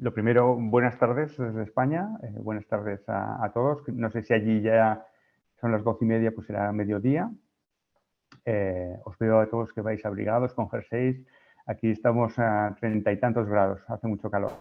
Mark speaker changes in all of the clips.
Speaker 1: Lo primero, buenas tardes desde España, buenas tardes a todos. No sé si allí ya son las 12:30, pues será mediodía. Os pido a todos que vais abrigados con jerseys. Aquí estamos a 30 y tantos grados, hace mucho calor.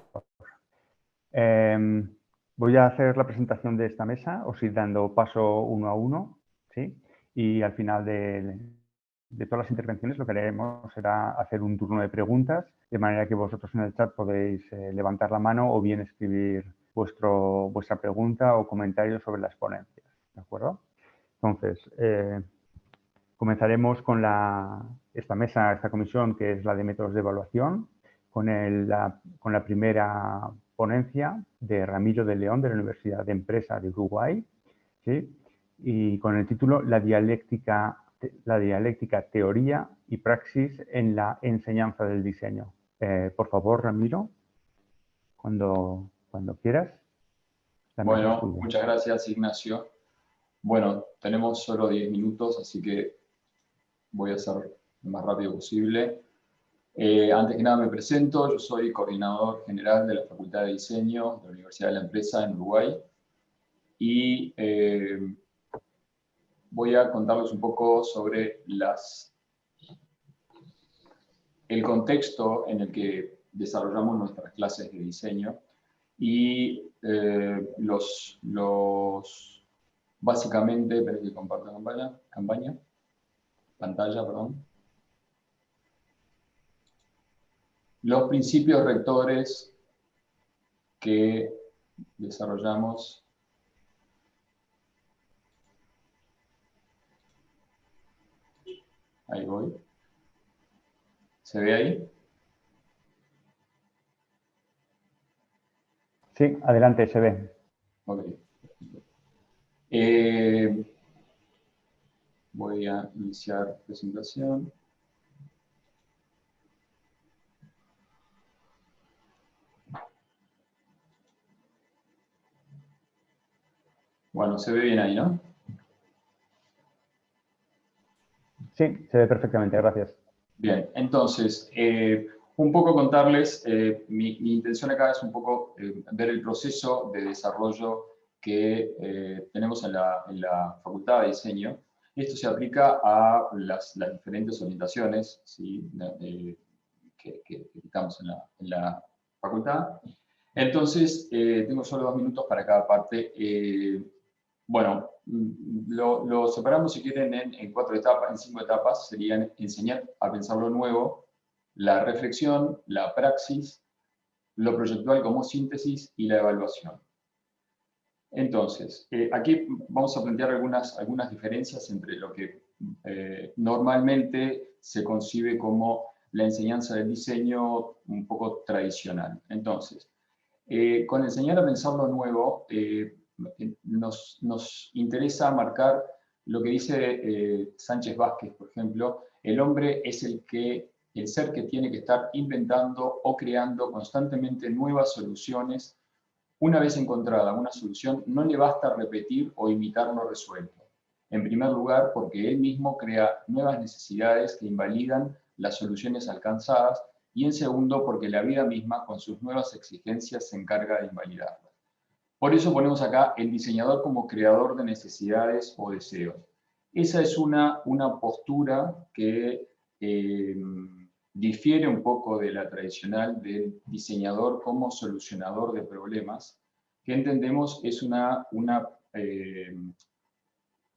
Speaker 1: Voy a hacer la presentación de esta mesa, os ir dando paso uno a uno, ¿sí? Y al final de todas las intervenciones lo que haremos será hacer un turno de preguntas, de manera que vosotros en el chat podéis levantar la mano o bien escribir vuestra pregunta o comentario sobre las ponencias, ¿de acuerdo? Entonces, comenzaremos con esta comisión que es la de métodos de evaluación, con la primera ponencia de Ramiro de León de la Universidad de Empresa de Uruguay, ¿sí? Y con el título La dialéctica, teoría y praxis en la enseñanza del diseño. Por favor, Ramiro, cuando quieras.
Speaker 2: Bueno, muchas gracias, Ignacio. Bueno, tenemos solo 10 minutos, así que voy a ser lo más rápido posible. Antes que nada me presento, yo soy coordinador general de la Facultad de Diseño de la Universidad de la Empresa en Uruguay y voy a contarles un poco sobre el contexto en el que desarrollamos nuestras clases de diseño y básicamente, esperen que comparta pantalla, perdón. Los principios rectores que desarrollamos ahí voy. ¿Se ve ahí?
Speaker 1: Sí, adelante, se ve.
Speaker 2: Ok. Voy a iniciar presentación. Bueno, se ve bien ahí, ¿no?
Speaker 1: Sí, se ve perfectamente, gracias.
Speaker 2: Bien, entonces, un poco contarles, mi intención acá es un poco ver el proceso de desarrollo que tenemos en la Facultad de Diseño. Esto se aplica a las diferentes orientaciones, ¿sí? que dictamos en la facultad. Entonces, tengo solo 2 minutos para cada parte. Bueno, lo separamos, si quieren, en 4 etapas, en 5 etapas. Serían enseñar a pensar lo nuevo, la reflexión, la praxis, lo proyectual como síntesis y la evaluación. Entonces, aquí vamos a plantear algunas diferencias entre lo que normalmente se concibe como la enseñanza del diseño un poco tradicional. Entonces, con enseñar a pensar lo nuevo, nos interesa marcar lo que dice Sánchez Vázquez, por ejemplo: el hombre es el ser que tiene que estar inventando o creando constantemente nuevas soluciones. Una vez encontrada una solución, no le basta repetir o imitar lo resuelto. En primer lugar, porque él mismo crea nuevas necesidades que invalidan las soluciones alcanzadas, y en segundo, porque la vida misma, con sus nuevas exigencias, se encarga de invalidarlas. Por eso ponemos acá el diseñador como creador de necesidades o deseos. Esa es una postura que difiere un poco de la tradicional del diseñador como solucionador de problemas, que entendemos es un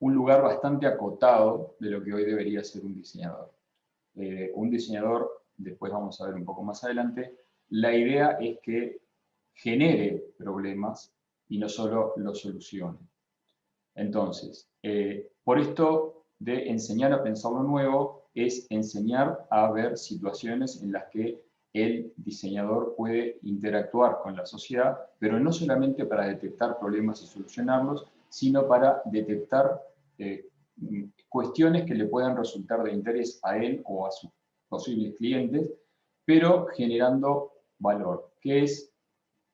Speaker 2: lugar bastante acotado de lo que hoy debería ser un diseñador. Un diseñador, después vamos a ver un poco más adelante, la idea es que genere problemas y no solo los solucione. Entonces, por esto de enseñar a pensar lo nuevo, es enseñar a ver situaciones en las que el diseñador puede interactuar con la sociedad, pero no solamente para detectar problemas y solucionarlos, sino para detectar cuestiones que le puedan resultar de interés a él o a sus posibles clientes, pero generando valor, que es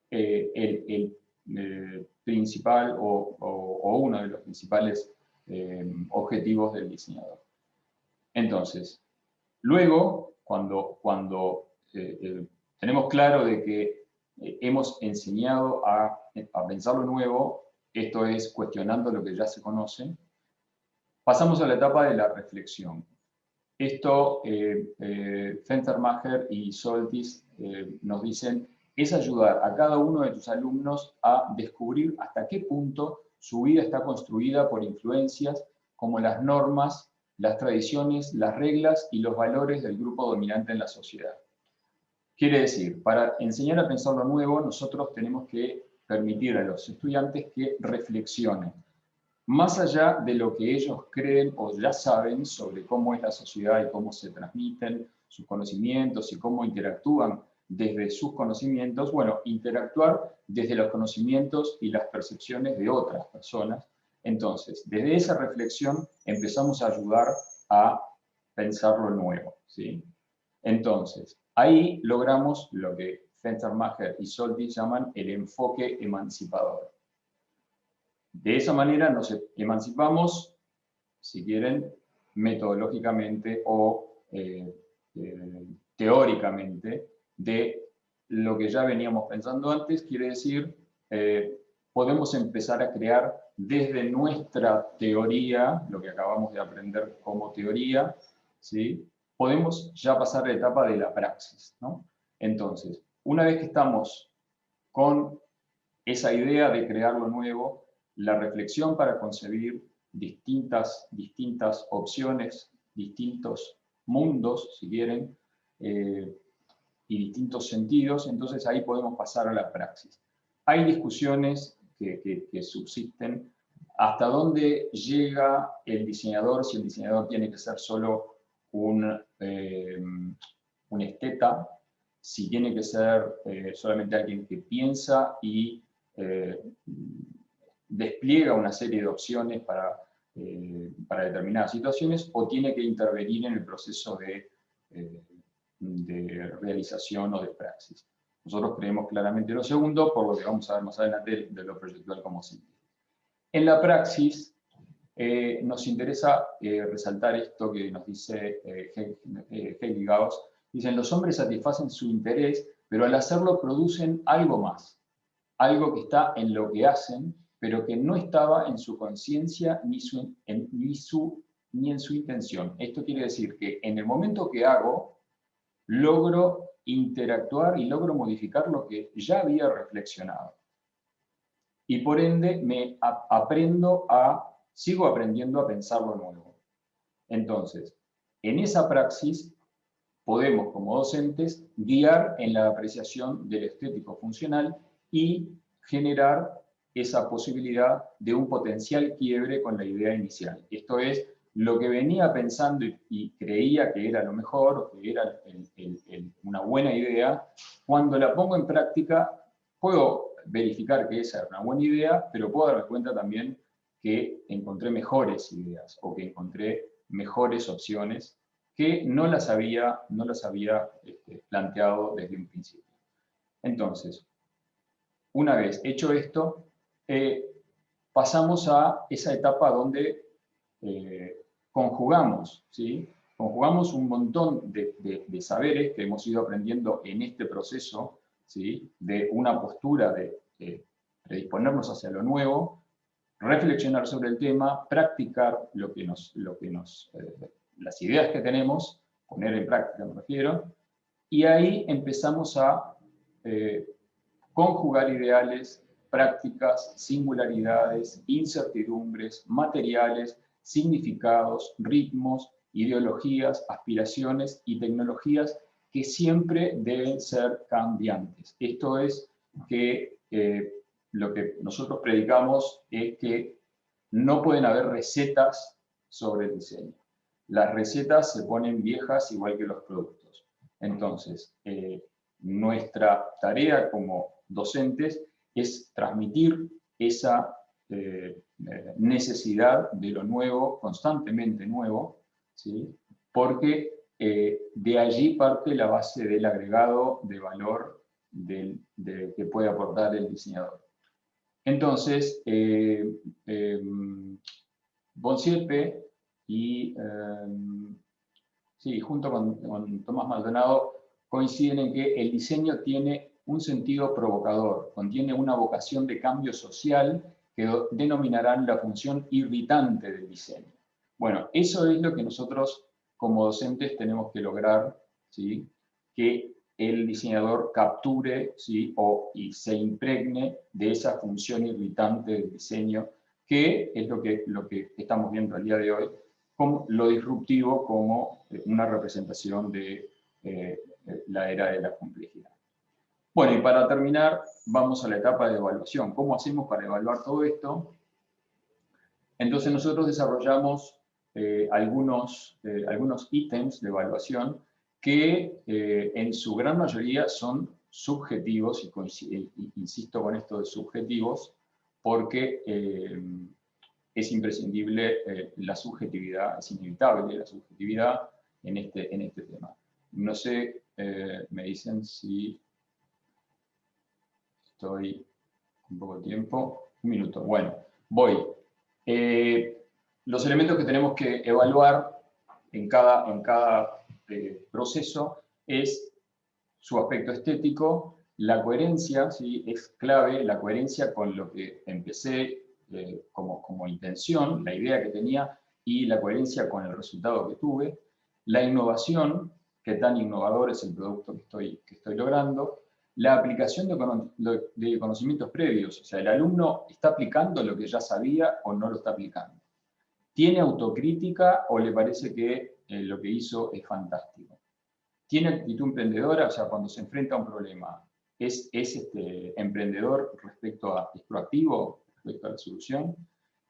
Speaker 2: el principal o uno de los principales objetivos del diseñador. Entonces, luego, cuando tenemos claro de que hemos enseñado a pensar lo nuevo, esto es cuestionando lo que ya se conoce, pasamos a la etapa de la reflexión. Esto, Fenstermacher y Soltis nos dicen, es ayudar a cada uno de tus alumnos a descubrir hasta qué punto su vida está construida por influencias como las normas, las tradiciones, las reglas y los valores del grupo dominante en la sociedad. Quiere decir, para enseñar a pensar lo nuevo, nosotros tenemos que permitir a los estudiantes que reflexionen, más allá de lo que ellos creen o ya saben sobre cómo es la sociedad y cómo se transmiten sus conocimientos y cómo interactúan desde sus conocimientos, bueno, interactuar desde los conocimientos y las percepciones de otras personas. Entonces, desde esa reflexión empezamos a ayudar a pensar lo nuevo, ¿sí? Entonces, ahí logramos lo que Fenstermacher y Soltis llaman el enfoque emancipador. De esa manera nos emancipamos, si quieren, metodológicamente o teóricamente de lo que ya veníamos pensando antes. Quiere decir, podemos empezar a crear desde nuestra teoría, lo que acabamos de aprender como teoría, ¿sí? Podemos ya pasar a la etapa de la praxis, ¿no? Entonces, una vez que estamos con esa idea de crear lo nuevo, la reflexión para concebir distintas opciones, distintos mundos, si quieren, y distintos sentidos, entonces ahí podemos pasar a la praxis. Hay discusiones que subsisten, hasta dónde llega el diseñador, si el diseñador tiene que ser solo un esteta, si tiene que ser solamente alguien que piensa y despliega una serie de opciones para determinadas situaciones, o tiene que intervenir en el proceso de realización o de praxis. Nosotros creemos claramente lo segundo, por lo que vamos a ver más adelante de lo proyectual como síntesis. En la praxis, nos interesa resaltar esto que nos dice Hegel y Gauss. Dicen, los hombres satisfacen su interés, pero al hacerlo producen algo más. Algo que está en lo que hacen, pero que no estaba en su conciencia ni en su intención. Esto quiere decir que en el momento que hago, logro interactuar y logro modificar lo que ya había reflexionado. Y por ende sigo aprendiendo a pensar lo nuevo. Entonces, en esa praxis podemos, como docentes, guiar en la apreciación del estético funcional y generar esa posibilidad de un potencial quiebre con la idea inicial. Esto es, lo que venía pensando y creía que era lo mejor, o que era una buena idea, cuando la pongo en práctica, puedo verificar que esa era una buena idea, pero puedo darme cuenta también que encontré mejores ideas, o que encontré mejores opciones, que no las había planteado desde un principio. Entonces, una vez hecho esto, pasamos a esa etapa donde conjugamos, ¿sí? Conjugamos un montón de saberes que hemos ido aprendiendo en este proceso, ¿sí? De una postura de predisponernos hacia lo nuevo, reflexionar sobre el tema, practicar las ideas que tenemos, poner en práctica me refiero, y ahí empezamos a conjugar ideales, prácticas, singularidades, incertidumbres, materiales, significados, ritmos, ideologías, aspiraciones y tecnologías que siempre deben ser cambiantes. Esto es que lo que nosotros predicamos es que no pueden haber recetas sobre el diseño. Las recetas se ponen viejas igual que los productos. Entonces, nuestra tarea como docentes es transmitir esa necesidad de lo nuevo, constantemente nuevo, ¿sí? Porque de allí parte la base del agregado de valor que puede aportar el diseñador. Entonces, Bonsiepe y junto con Tomás Maldonado coinciden en que el diseño tiene un sentido provocador, contiene una vocación de cambio social que denominarán la función irritante del diseño. Bueno, eso es lo que nosotros como docentes tenemos que lograr, ¿sí? Que el diseñador capture, ¿sí? Y se impregne de esa función irritante del diseño, que es lo que estamos viendo al día de hoy, como lo disruptivo como una representación de la era de la complejidad. Bueno, y para terminar, vamos a la etapa de evaluación. ¿Cómo hacemos para evaluar todo esto? Entonces nosotros desarrollamos algunos ítems de evaluación que en su gran mayoría son subjetivos, y insisto con esto de subjetivos, porque es imprescindible la subjetividad, es inevitable la subjetividad en este tema. No sé, me dicen si estoy con poco tiempo. Un minuto. Bueno, voy. Los elementos que tenemos que evaluar en cada proceso es su aspecto estético, la coherencia, ¿sí? Es clave la coherencia con lo que empecé como intención, la idea que tenía, y la coherencia con el resultado que tuve, la innovación, qué tan innovador es el producto que estoy logrando, la aplicación de conocimientos previos, o sea, el alumno está aplicando lo que ya sabía o no lo está aplicando. ¿Tiene autocrítica o le parece que lo que hizo es fantástico? ¿Tiene actitud emprendedora? O sea, cuando se enfrenta a un problema, ¿es emprendedor es proactivo respecto a la solución?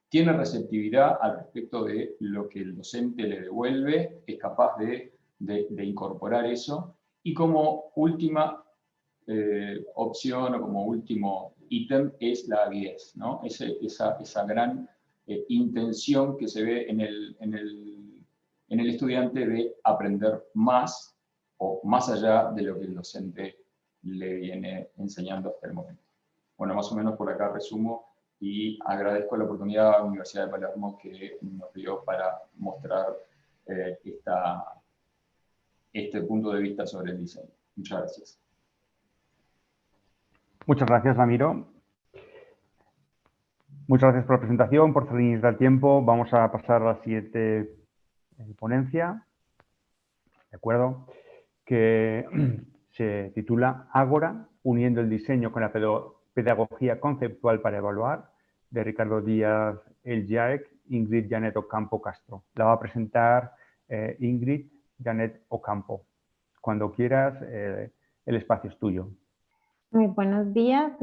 Speaker 2: ¿Tiene receptividad al respecto de lo que el docente le devuelve? ¿Es capaz de incorporar eso? Y como última opción o como último ítem es la avidez, ¿no? Esa gran intención que se ve en el estudiante de aprender más o más allá de lo que el docente le viene enseñando hasta el momento. Bueno, más o menos por acá resumo y agradezco la oportunidad a la Universidad de Palermo que nos dio para mostrar este punto de vista sobre el diseño. Muchas gracias.
Speaker 1: Muchas gracias, Ramiro. Muchas gracias por la presentación, por ceñirte al tiempo. Vamos a pasar a la siguiente ponencia, ¿de acuerdo? Que se titula Ágora, uniendo el diseño con la pedagogía conceptual para evaluar, de Ricardo Díaz El Yaek, Ingrid Janet Ocampo Castro. La va a presentar Ingrid Janet Ocampo. Cuando quieras, el espacio es tuyo.
Speaker 3: Muy buenos días,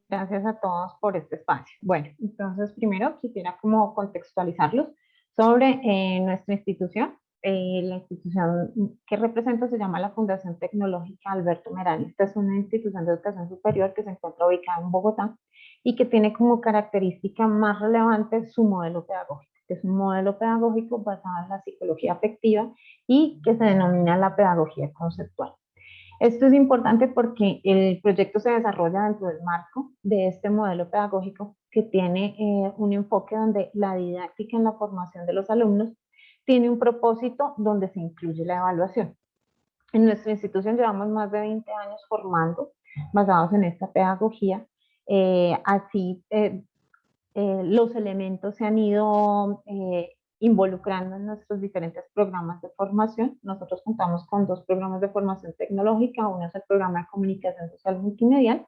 Speaker 3: gracias a todos por este espacio. Bueno, entonces primero quisiera como contextualizarlos sobre nuestra institución. La institución que represento se llama la Fundación Tecnológica Alberto Merani. Esta es una institución de educación superior que se encuentra ubicada en Bogotá y que tiene como característica más relevante su modelo pedagógico, que es un modelo pedagógico basado en la psicología afectiva y que se denomina la pedagogía conceptual. Esto es importante porque el proyecto se desarrolla dentro del marco de este modelo pedagógico que tiene un enfoque donde la didáctica en la formación de los alumnos tiene un propósito donde se incluye la evaluación. En nuestra institución llevamos más de 20 años formando basados en esta pedagogía. Los elementos se han ido involucrando en nuestros diferentes programas de formación. Nosotros contamos con 2 programas de formación tecnológica, uno es el programa de comunicación social multimedial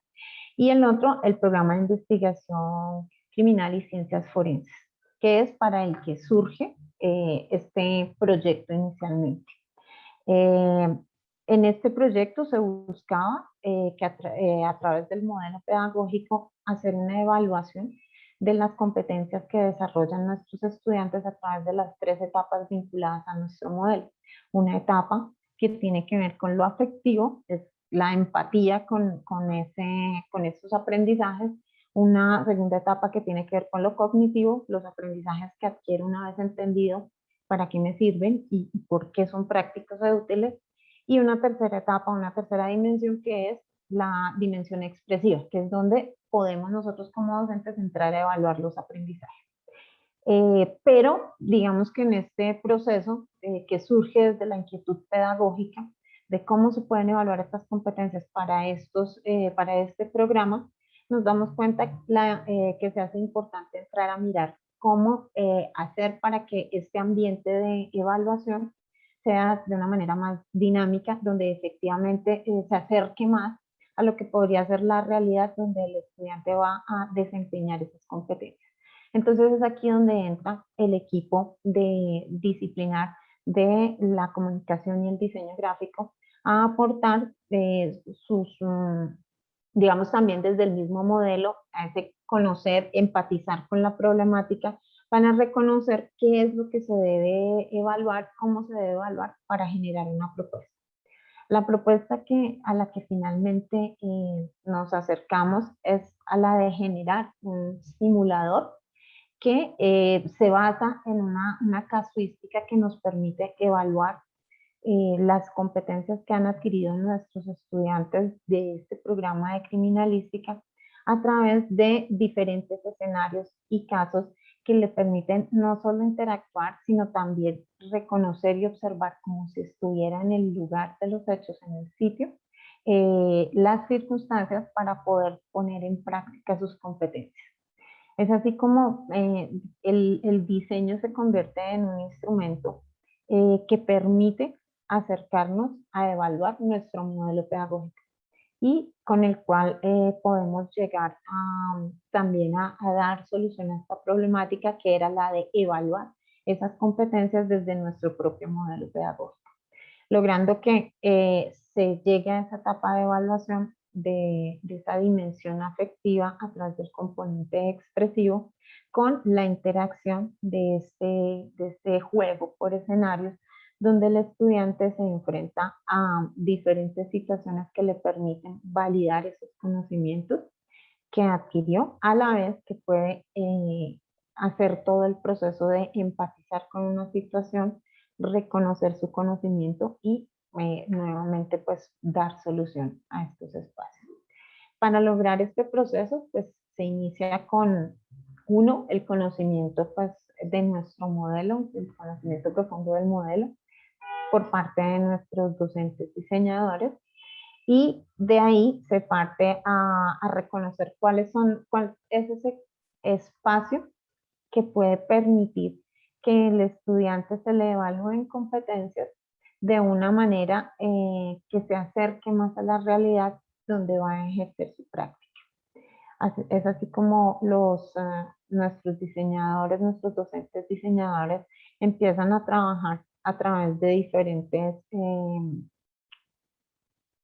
Speaker 3: y el otro el programa de investigación criminal y ciencias forenses, que es para el que surge este proyecto inicialmente. En este proyecto se buscaba a través del modelo pedagógico hacer una evaluación de las competencias que desarrollan nuestros estudiantes a través de las 3 etapas vinculadas a nuestro modelo. Una etapa que tiene que ver con lo afectivo, es la empatía con estos aprendizajes. Una segunda etapa que tiene que ver con lo cognitivo, los aprendizajes que adquiero una vez entendido para qué me sirven y por qué son prácticos y útiles. Y una tercera etapa, una tercera dimensión que es la dimensión expresiva, que es donde podemos nosotros como docentes entrar a evaluar los aprendizajes. Pero digamos que en este proceso que surge desde la inquietud pedagógica, de cómo se pueden evaluar estas competencias para este programa, nos damos cuenta que se hace importante entrar a mirar cómo hacer para que este ambiente de evaluación sea de una manera más dinámica, donde efectivamente se acerque más a lo que podría ser la realidad donde el estudiante va a desempeñar esas competencias. Entonces es aquí donde entra el equipo disciplinar de la comunicación y el diseño gráfico a aportar digamos también desde el mismo modelo, a ese conocer, empatizar con la problemática, van a reconocer qué es lo que se debe evaluar, cómo se debe evaluar para generar una propuesta. La propuesta a la que finalmente nos acercamos es a la de generar un simulador que se basa en una casuística que nos permite evaluar las competencias que han adquirido nuestros estudiantes de este programa de criminalística a través de diferentes escenarios y casos que le permiten no solo interactuar, sino también reconocer y observar como si estuviera en el lugar de los hechos, en el sitio, las circunstancias para poder poner en práctica sus competencias. Es así como el diseño se convierte en un instrumento que permite acercarnos a evaluar nuestro modelo pedagógico y con el cual podemos llegar también a dar solución a esta problemática que era la de evaluar esas competencias desde nuestro propio modelo pedagógico, logrando que se llegue a esa etapa de evaluación de esa dimensión afectiva a través del componente expresivo con la interacción de este juego por escenarios donde el estudiante se enfrenta a diferentes situaciones que le permiten validar esos conocimientos que adquirió, a la vez que puede hacer todo el proceso de empatizar con una situación, reconocer su conocimiento y nuevamente pues dar solución a estos espacios. Para lograr este proceso pues se inicia con el conocimiento pues de nuestro modelo, el conocimiento profundo del modelo por parte de nuestros docentes diseñadores, y de ahí se parte a reconocer cuál es ese espacio que puede permitir que el estudiante se le evalúen competencias de una manera que se acerque más a la realidad donde va a ejercer su práctica. Es así como nuestros diseñadores, nuestros docentes diseñadores empiezan a trabajar a través de diferentes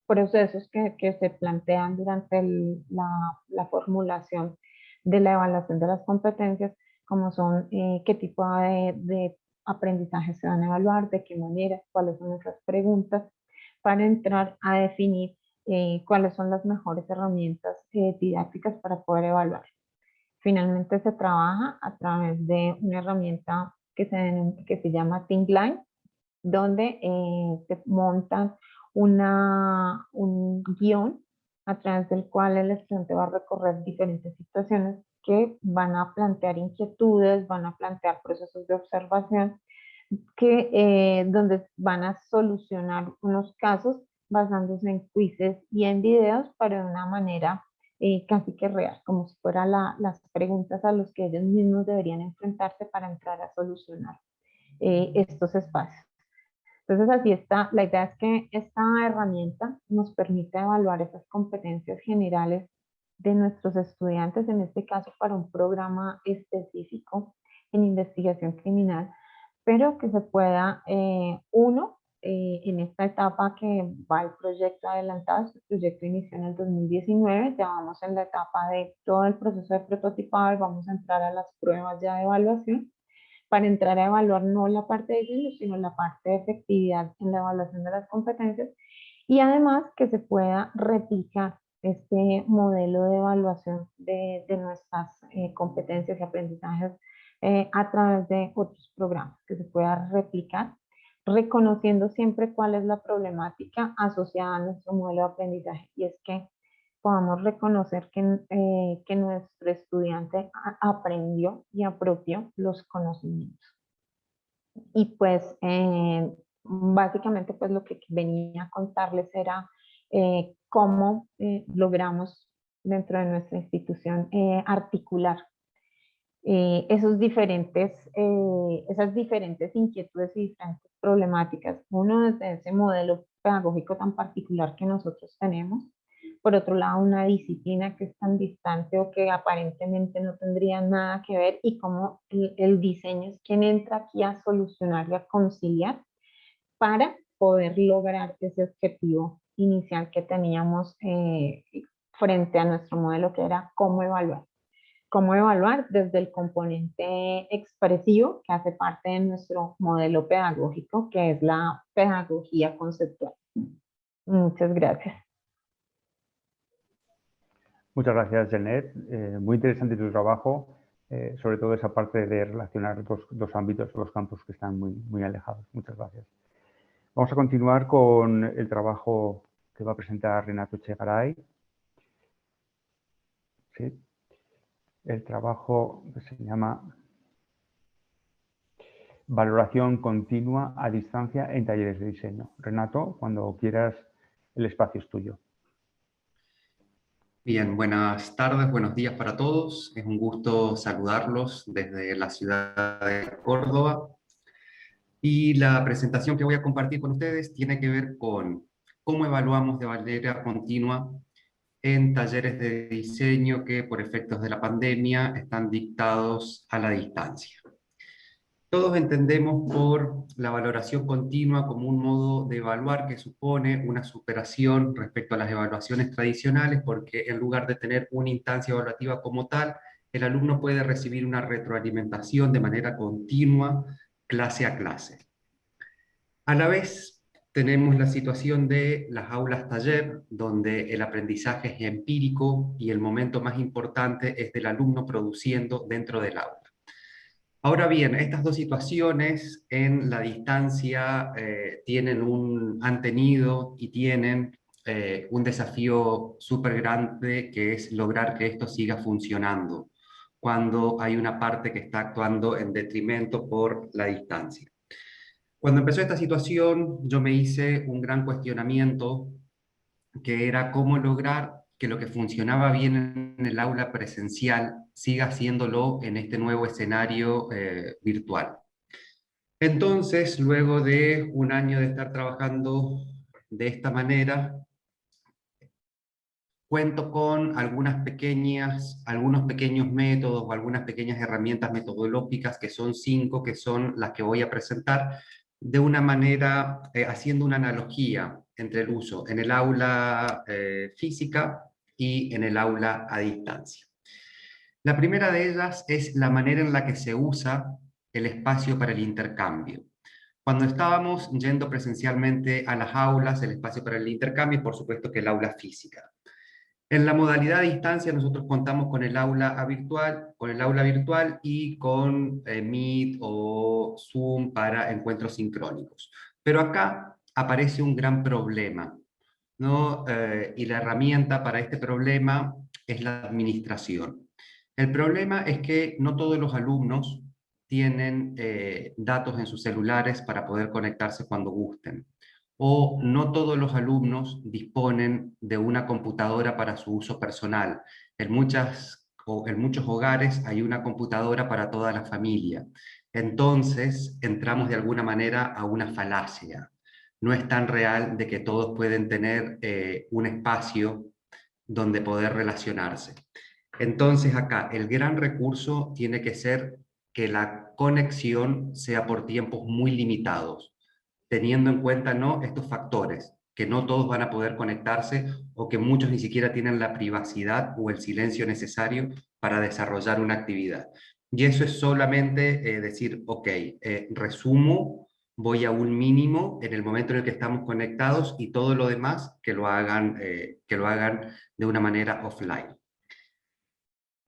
Speaker 3: procesos que se plantean durante la formulación de la evaluación de las competencias, como son qué tipo de aprendizaje se van a evaluar, de qué manera, cuáles son esas preguntas, para entrar a definir cuáles son las mejores herramientas didácticas para poder evaluar. Finalmente se trabaja a través de una herramienta que se llama Thinkline, donde se montan un guión a través del cual el estudiante va a recorrer diferentes situaciones que van a plantear inquietudes, van a plantear procesos de observación, donde van a solucionar unos casos basándose en quizzes y en videos, pero de una manera casi que real, como si fueran las preguntas a las que ellos mismos deberían enfrentarse para entrar a solucionar estos espacios. Entonces, así está. La idea es que esta herramienta nos permite evaluar esas competencias generales de nuestros estudiantes, en este caso para un programa específico en investigación criminal, pero que se pueda, en esta etapa que va el proyecto adelantado, este proyecto inició en el 2019, ya vamos en la etapa de todo el proceso de prototipado y vamos a entrar a las pruebas ya de evaluación, para entrar a evaluar no la parte de diseño, sino la parte de efectividad en la evaluación de las competencias, y además que se pueda replicar este modelo de evaluación de nuestras competencias y aprendizajes a través de otros programas, que se pueda replicar, reconociendo siempre cuál es la problemática asociada a nuestro modelo de aprendizaje, y es que podamos reconocer que nuestro estudiante aprendió y apropió los conocimientos. Y pues básicamente pues lo que venía a contarles era cómo logramos dentro de nuestra institución articular esas diferentes inquietudes y diferentes problemáticas. Uno, desde ese modelo pedagógico tan particular que nosotros tenemos. Por otro lado, una disciplina que es tan distante o que aparentemente no tendría nada que ver, y cómo el diseño es quien entra aquí a solucionar y a conciliar para poder lograr ese objetivo inicial que teníamos frente a nuestro modelo, que era cómo evaluar. Cómo evaluar desde el componente expresivo, que hace parte de nuestro modelo pedagógico, que es la pedagogía conceptual. Muchas gracias.
Speaker 1: Muchas gracias, Janet. Muy interesante tu trabajo, sobre todo esa parte de relacionar dos ámbitos, dos campos que están muy alejados. Muchas gracias. Vamos a continuar con el trabajo que va a presentar Renato Echegaray. ¿Sí? El trabajo que se llama Valoración continua a distancia en talleres de diseño. Renato, cuando quieras, el espacio es tuyo.
Speaker 4: Bien, buenas tardes, buenos días para todos. Es un gusto saludarlos desde la ciudad de Córdoba. Y la presentación que voy a compartir con ustedes tiene que ver con cómo evaluamos de manera continua en talleres de diseño que por efectos de la pandemia están dictados a la distancia. Todos entendemos por la valoración continua como un modo de evaluar que supone una superación respecto a las evaluaciones tradicionales, porque en lugar de tener una instancia evaluativa como tal, el alumno puede recibir una retroalimentación de manera continua, clase a clase. A la vez, tenemos la situación de las aulas taller, donde el aprendizaje es empírico y el momento más importante es del alumno produciendo dentro del aula. Ahora bien, estas dos situaciones en la distancia han tenido y tienen un desafío súper grande, que es lograr que esto siga funcionando cuando hay una parte que está actuando en detrimento por la distancia. Cuando empezó esta situación, yo me hice un gran cuestionamiento, que era cómo lograr que lo que funcionaba bien en el aula presencial siga haciéndolo en este nuevo escenario virtual. Entonces, luego de un año de estar trabajando de esta manera, cuento con algunos pequeños métodos o algunas pequeñas herramientas metodológicas, que son 5, que son las que voy a presentar, de una manera, haciendo una analogía entre el uso en el aula física y en el aula a distancia. La primera de ellas es la manera en la que se usa el espacio para el intercambio. Cuando estábamos yendo presencialmente a las aulas, el espacio para el intercambio, por supuesto que el aula física. En la modalidad a distancia nosotros contamos con el aula virtual y con Meet o Zoom para encuentros sincrónicos. Pero acá aparece un gran problema, ¿no? Y la herramienta para este problema es la administración. El problema es que no todos los alumnos tienen datos en sus celulares para poder conectarse cuando gusten, o no todos los alumnos disponen de una computadora para su uso personal. En muchos hogares hay una computadora para toda la familia. Entonces entramos de alguna manera a una falacia. No es tan real de que todos pueden tener un espacio donde poder relacionarse. Entonces acá el gran recurso tiene que ser que la conexión sea por tiempos muy limitados, teniendo en cuenta estos factores, que no todos van a poder conectarse o que muchos ni siquiera tienen la privacidad o el silencio necesario para desarrollar una actividad. Y eso es solamente decir, ok, resumo, voy a un mínimo en el momento en el que estamos conectados, y todo lo demás que lo hagan de una manera offline.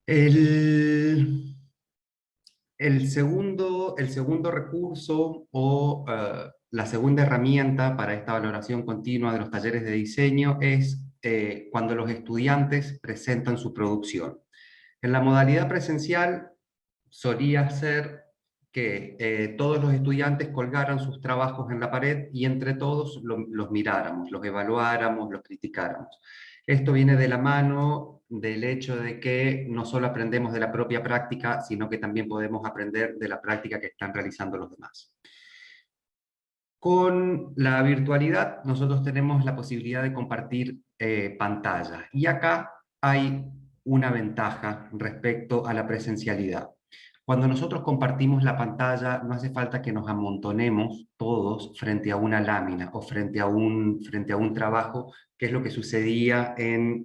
Speaker 4: El segundo recurso o la segunda herramienta para esta valoración continua de los talleres de diseño es cuando los estudiantes presentan su producción. En la modalidad presencial solía ser que todos los estudiantes colgaran sus trabajos en la pared y entre todos los miráramos, los evaluáramos, los criticáramos. Esto viene de la mano del hecho de que no solo aprendemos de la propia práctica, sino que también podemos aprender de la práctica que están realizando los demás. Con la virtualidad nosotros tenemos la posibilidad de compartir pantalla, y acá hay una ventaja respecto a la presencialidad. Cuando nosotros compartimos la pantalla, no hace falta que nos amontonemos todos frente a una lámina o frente a un trabajo, que es lo que sucedía en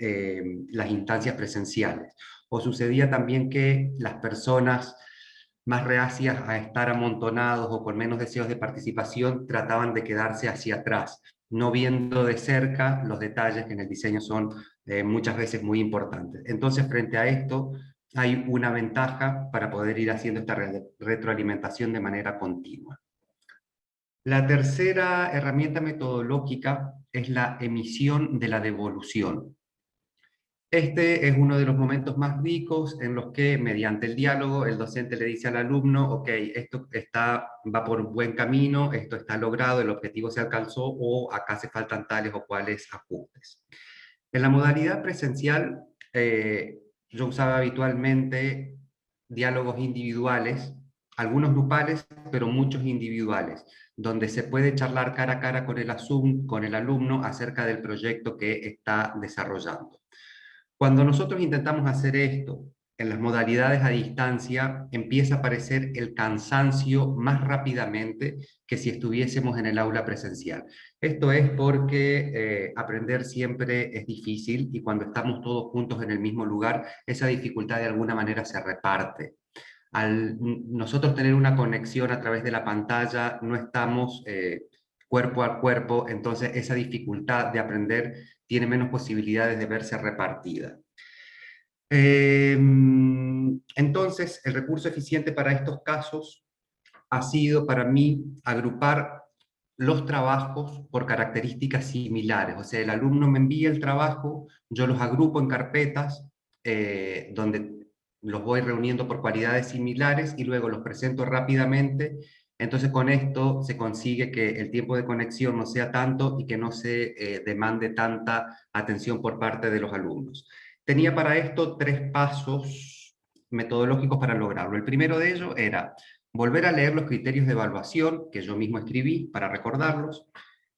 Speaker 4: las instancias presenciales. O sucedía también que las personas más reacias a estar amontonados o con menos deseos de participación trataban de quedarse hacia atrás, no viendo de cerca los detalles que en el diseño son muchas veces muy importantes. Entonces, frente a esto, hay una ventaja para poder ir haciendo esta retroalimentación de manera continua. La tercera herramienta metodológica es la emisión de la devolución. Este es uno de los momentos más ricos en los que, mediante el diálogo, el docente le dice al alumno, ok, esto va por un buen camino, esto está logrado, el objetivo se alcanzó, o acá se faltan tales o cuales ajustes. En la modalidad presencial, yo usaba habitualmente diálogos individuales, algunos grupales, pero muchos individuales, donde se puede charlar cara a cara con el alumno acerca del proyecto que está desarrollando. Cuando nosotros intentamos hacer esto en las modalidades a distancia, empieza a aparecer el cansancio más rápidamente que si estuviésemos en el aula presencial. Esto es porque aprender siempre es difícil, y cuando estamos todos juntos en el mismo lugar, esa dificultad de alguna manera se reparte. Al nosotros tener una conexión a través de la pantalla, no estamos cuerpo a cuerpo, entonces esa dificultad de aprender tiene menos posibilidades de verse repartida. Entonces, el recurso eficiente para estos casos ha sido para mí agrupar los trabajos por características similares. O sea, el alumno me envía el trabajo, yo los agrupo en carpetas, donde los voy reuniendo por cualidades similares y luego los presento rápidamente. Entonces, con esto se consigue que el tiempo de conexión no sea tanto y que no se demande tanta atención por parte de los alumnos. Tenía para esto 3 pasos metodológicos para lograrlo. El primero de ellos era volver a leer los criterios de evaluación que yo mismo escribí para recordarlos.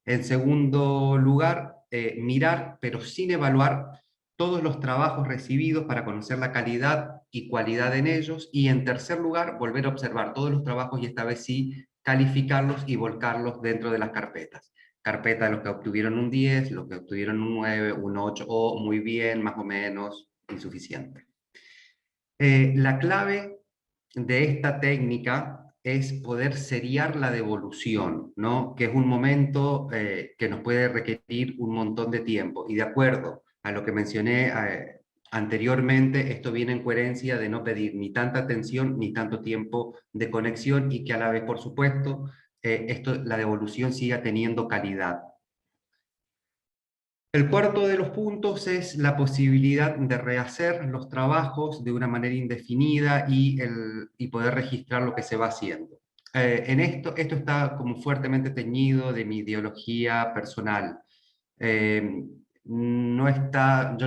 Speaker 4: En segundo lugar, mirar, pero sin evaluar, todos los trabajos recibidos para conocer la calidad y cualidad en ellos. Y en tercer lugar, volver a observar todos los trabajos y esta vez sí calificarlos y volcarlos dentro de las carpetas. Carpeta de los que obtuvieron un 10, los que obtuvieron un 9, un 8, o muy bien, más o menos, insuficiente. La clave de esta técnica es poder seriar la devolución, ¿no? Que es un momento que nos puede requerir un montón de tiempo. Y de acuerdo a lo que mencioné anteriormente, esto viene en coherencia de no pedir ni tanta atención ni tanto tiempo de conexión, y que a la vez, por supuesto, la devolución siga teniendo calidad. El cuarto de los puntos es la posibilidad de rehacer los trabajos de una manera indefinida y poder registrar lo que se va haciendo. Esto está como fuertemente teñido de mi ideología personal. Yo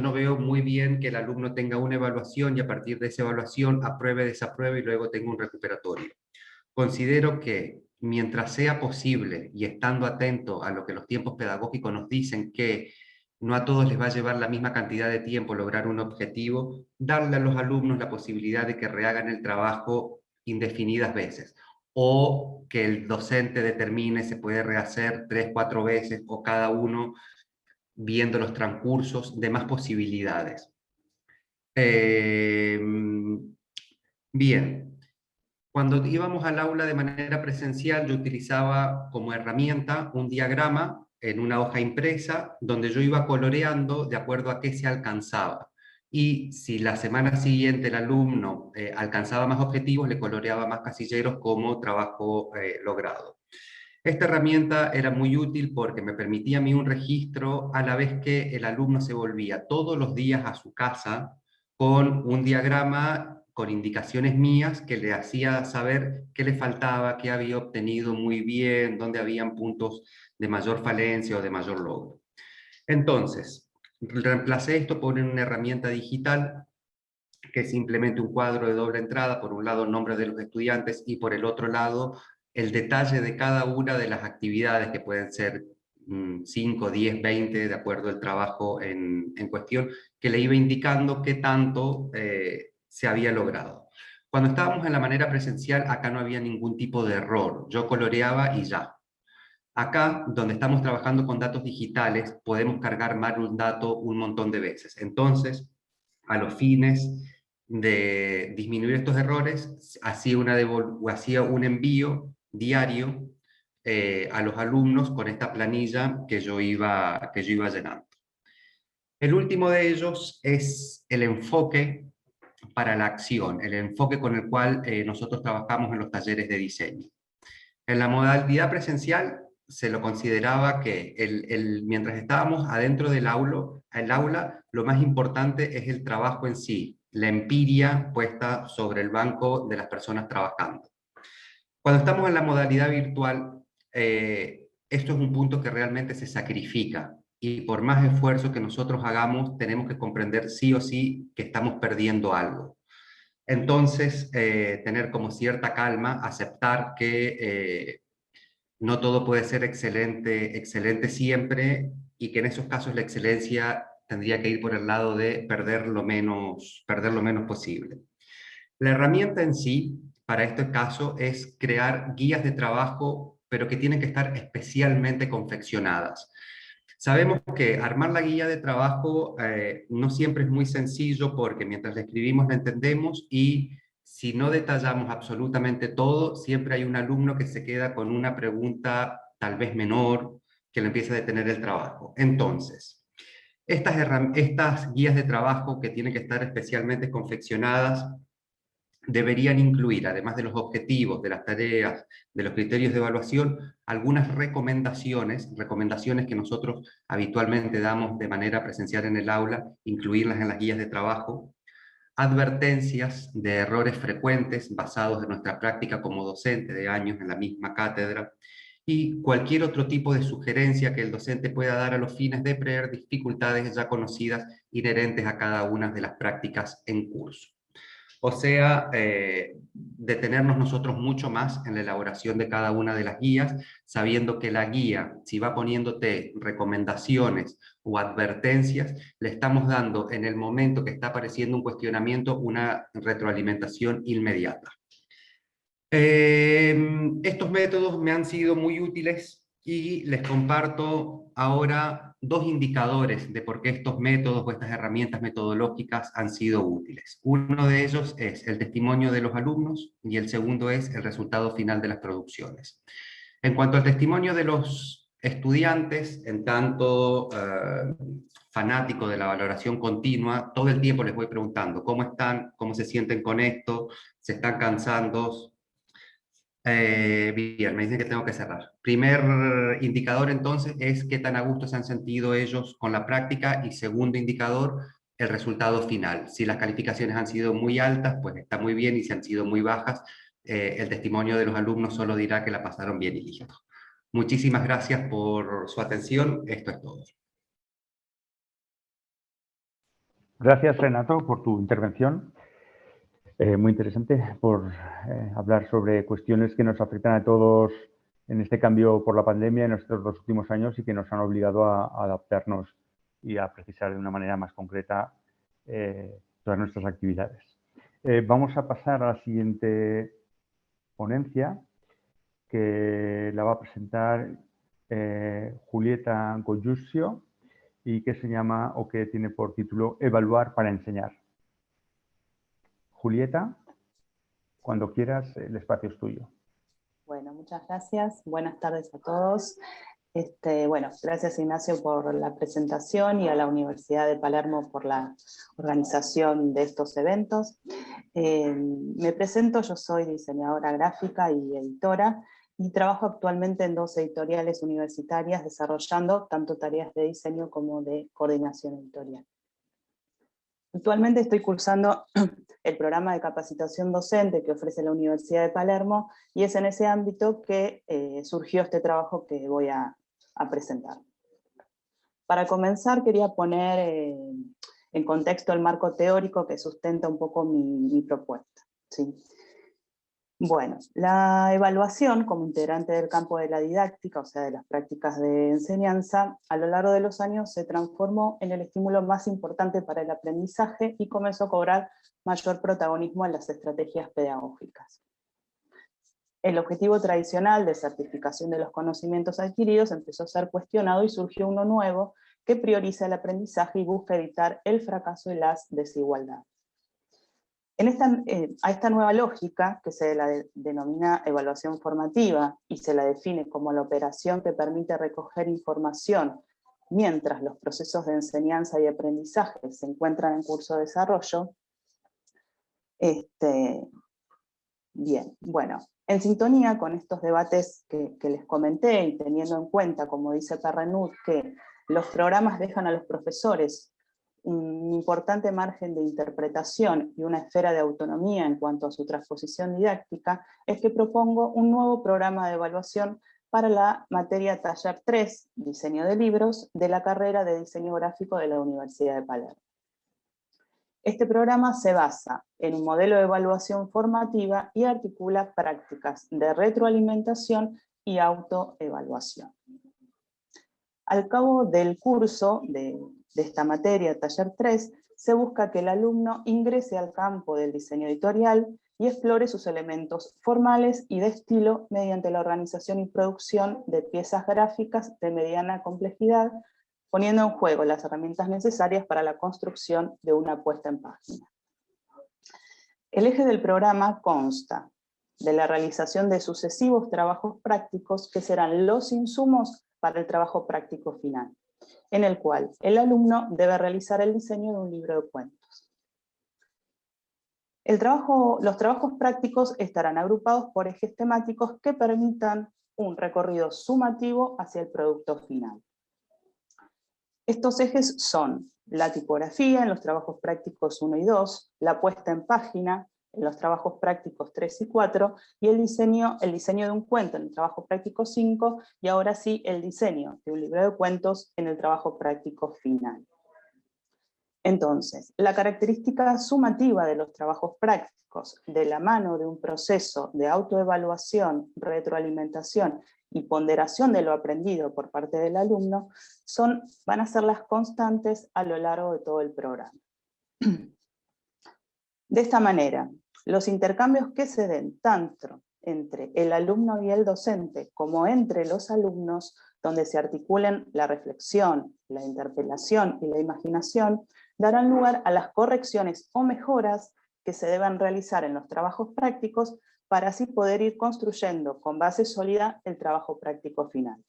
Speaker 4: no veo muy bien que el alumno tenga una evaluación y a partir de esa evaluación apruebe, desapruebe y luego tenga un recuperatorio. Considero que mientras sea posible, y estando atento a lo que los tiempos pedagógicos nos dicen, que no a todos les va a llevar la misma cantidad de tiempo lograr un objetivo, darle a los alumnos la posibilidad de que rehagan el trabajo indefinidas veces, o que el docente determine se puede rehacer 3, 4 veces, o cada uno viendo los transcursos de más posibilidades. Bien. Cuando íbamos al aula de manera presencial, yo utilizaba como herramienta un diagrama en una hoja impresa, donde yo iba coloreando de acuerdo a qué se alcanzaba. Y si la semana siguiente el alumno alcanzaba más objetivos, le coloreaba más casilleros como trabajo logrado. Esta herramienta era muy útil porque me permitía a mí un registro a la vez que el alumno se volvía todos los días a su casa con un diagrama con indicaciones mías que le hacía saber qué le faltaba, qué había obtenido muy bien, dónde habían puntos de mayor falencia o de mayor logro. Entonces, reemplacé esto por una herramienta digital que es simplemente un cuadro de doble entrada, por un lado el nombre de los estudiantes y por el otro lado el detalle de cada una de las actividades, que pueden ser 5, 10, 20, de acuerdo al trabajo en cuestión, que le iba indicando qué tanto se había logrado. Cuando estábamos en la manera presencial, acá no había ningún tipo de error. Yo coloreaba y ya. Acá, donde estamos trabajando con datos digitales, podemos cargar mal un dato un montón de veces. Entonces, a los fines de disminuir estos errores, hacía un envío diario a los alumnos con esta planilla que yo iba llenando. El último de ellos es el enfoque para la acción, el enfoque con el cual nosotros trabajamos en los talleres de diseño. En la modalidad presencial se lo consideraba que mientras estábamos adentro del aula, lo más importante es el trabajo en sí, la empiria puesta sobre el banco de las personas trabajando. Cuando estamos en la modalidad virtual, esto es un punto que realmente se sacrifica, y por más esfuerzo que nosotros hagamos, tenemos que comprender sí o sí que estamos perdiendo algo. Entonces, tener como cierta calma, aceptar que no todo puede ser excelente siempre, y que en esos casos la excelencia tendría que ir por el lado de perder lo menos posible. La herramienta en sí, para este caso, es crear guías de trabajo, pero que tienen que estar especialmente confeccionadas. Sabemos que armar la guía de trabajo no siempre es muy sencillo, porque mientras la escribimos la entendemos, y si no detallamos absolutamente todo, siempre hay un alumno que se queda con una pregunta tal vez menor que le empieza a detener el trabajo. Entonces, estas guías de trabajo, que tienen que estar especialmente confeccionadas, deberían incluir, además de los objetivos, de las tareas, de los criterios de evaluación, algunas recomendaciones que nosotros habitualmente damos de manera presencial en el aula, incluirlas en las guías de trabajo, advertencias de errores frecuentes basados en nuestra práctica como docente de años en la misma cátedra, y cualquier otro tipo de sugerencia que el docente pueda dar a los fines de prever dificultades ya conocidas inherentes a cada una de las prácticas en curso. O sea, detenernos nosotros mucho más en la elaboración de cada una de las guías, sabiendo que la guía, si va poniéndote recomendaciones o advertencias, le estamos dando en el momento que está apareciendo un cuestionamiento una retroalimentación inmediata. Estos métodos me han sido muy útiles, y les comparto ahora dos indicadores de por qué estos métodos o estas herramientas metodológicas han sido útiles. Uno de ellos es el testimonio de los alumnos, y el segundo es el resultado final de las producciones. En cuanto al testimonio de los estudiantes, en tanto fanático de la valoración continua, todo el tiempo les voy preguntando cómo están, cómo se sienten con esto, se están cansando. Bien, me dicen que tengo que cerrar. Primer indicador entonces es qué tan a gusto se han sentido ellos con la práctica, y segundo indicador, el resultado final. Si las calificaciones han sido muy altas, pues está muy bien, y si han sido muy bajas, el testimonio de los alumnos solo dirá que la pasaron bien y listo. Muchísimas gracias por su atención. Esto es todo.
Speaker 1: Gracias, Renato, por tu intervención. Muy interesante, por hablar sobre cuestiones que nos afectan a todos en este cambio por la pandemia en estos 2 últimos años, y que nos han obligado a adaptarnos y a precisar de una manera más concreta todas nuestras actividades. Vamos a pasar a la siguiente ponencia, que la va a presentar Julieta Goyusio, y que se llama, o que tiene por título, Evaluar para enseñar. Julieta, cuando quieras, el espacio es tuyo.
Speaker 5: Bueno, muchas gracias. Buenas tardes a todos. Bueno, gracias, Ignacio, por la presentación, y a la Universidad de Palermo por la organización de estos eventos. Me presento, yo soy diseñadora gráfica y editora, y trabajo actualmente en 2 editoriales universitarias desarrollando tanto tareas de diseño como de coordinación editorial. Actualmente estoy cursando el programa de capacitación docente que ofrece la Universidad de Palermo, y es en ese ámbito que surgió este trabajo que voy a presentar. Para comenzar quería poner en contexto el marco teórico que sustenta un poco mi propuesta, ¿sí? Bueno, la evaluación como integrante del campo de la didáctica, o sea, de las prácticas de enseñanza, a lo largo de los años se transformó en el estímulo más importante para el aprendizaje y comenzó a cobrar mayor protagonismo en las estrategias pedagógicas. El objetivo tradicional de certificación de los conocimientos adquiridos empezó a ser cuestionado y surgió uno nuevo que prioriza el aprendizaje y busca evitar el fracaso y las desigualdades. A esta nueva lógica, que se la denomina evaluación formativa y se la define como la operación que permite recoger información mientras los procesos de enseñanza y aprendizaje se encuentran en curso de desarrollo, bien, bueno, en sintonía con estos debates que les comenté y teniendo en cuenta, como dice Perrenut, que los programas dejan a los profesores un importante margen de interpretación y una esfera de autonomía en cuanto a su transposición didáctica, es que propongo un nuevo programa de evaluación para la materia Taller 3, Diseño de Libros, de la carrera de Diseño Gráfico de la Universidad de Palermo. Este programa se basa en un modelo de evaluación formativa y articula prácticas de retroalimentación y autoevaluación. Al cabo del curso de esta materia, Taller 3, se busca que el alumno ingrese al campo del diseño editorial y explore sus elementos formales y de estilo mediante la organización y producción de piezas gráficas de mediana complejidad, poniendo en juego las herramientas necesarias para la construcción de una puesta en página. El eje del programa consta de la realización de sucesivos trabajos prácticos que serán los insumos para el trabajo práctico final, en el cual el alumno debe realizar el diseño de un libro de cuentos. Los trabajos prácticos estarán agrupados por ejes temáticos que permitan un recorrido sumativo hacia el producto final. Estos ejes son la tipografía en los trabajos prácticos 1 y 2, la puesta en página en los trabajos prácticos 3 y 4, y el diseño de un cuento en el trabajo práctico 5, y ahora sí el diseño de un libro de cuentos en el trabajo práctico final. Entonces, la característica sumativa de los trabajos prácticos, de la mano de un proceso de autoevaluación, retroalimentación y ponderación de lo aprendido por parte del alumno, van a ser las constantes a lo largo de todo el programa. De esta manera, los intercambios que se den tanto entre el alumno y el docente, como entre los alumnos, donde se articulen la reflexión, la interpelación y la imaginación, darán lugar a las correcciones o mejoras que se deban realizar en los trabajos prácticos para así poder ir construyendo con base sólida el trabajo práctico final.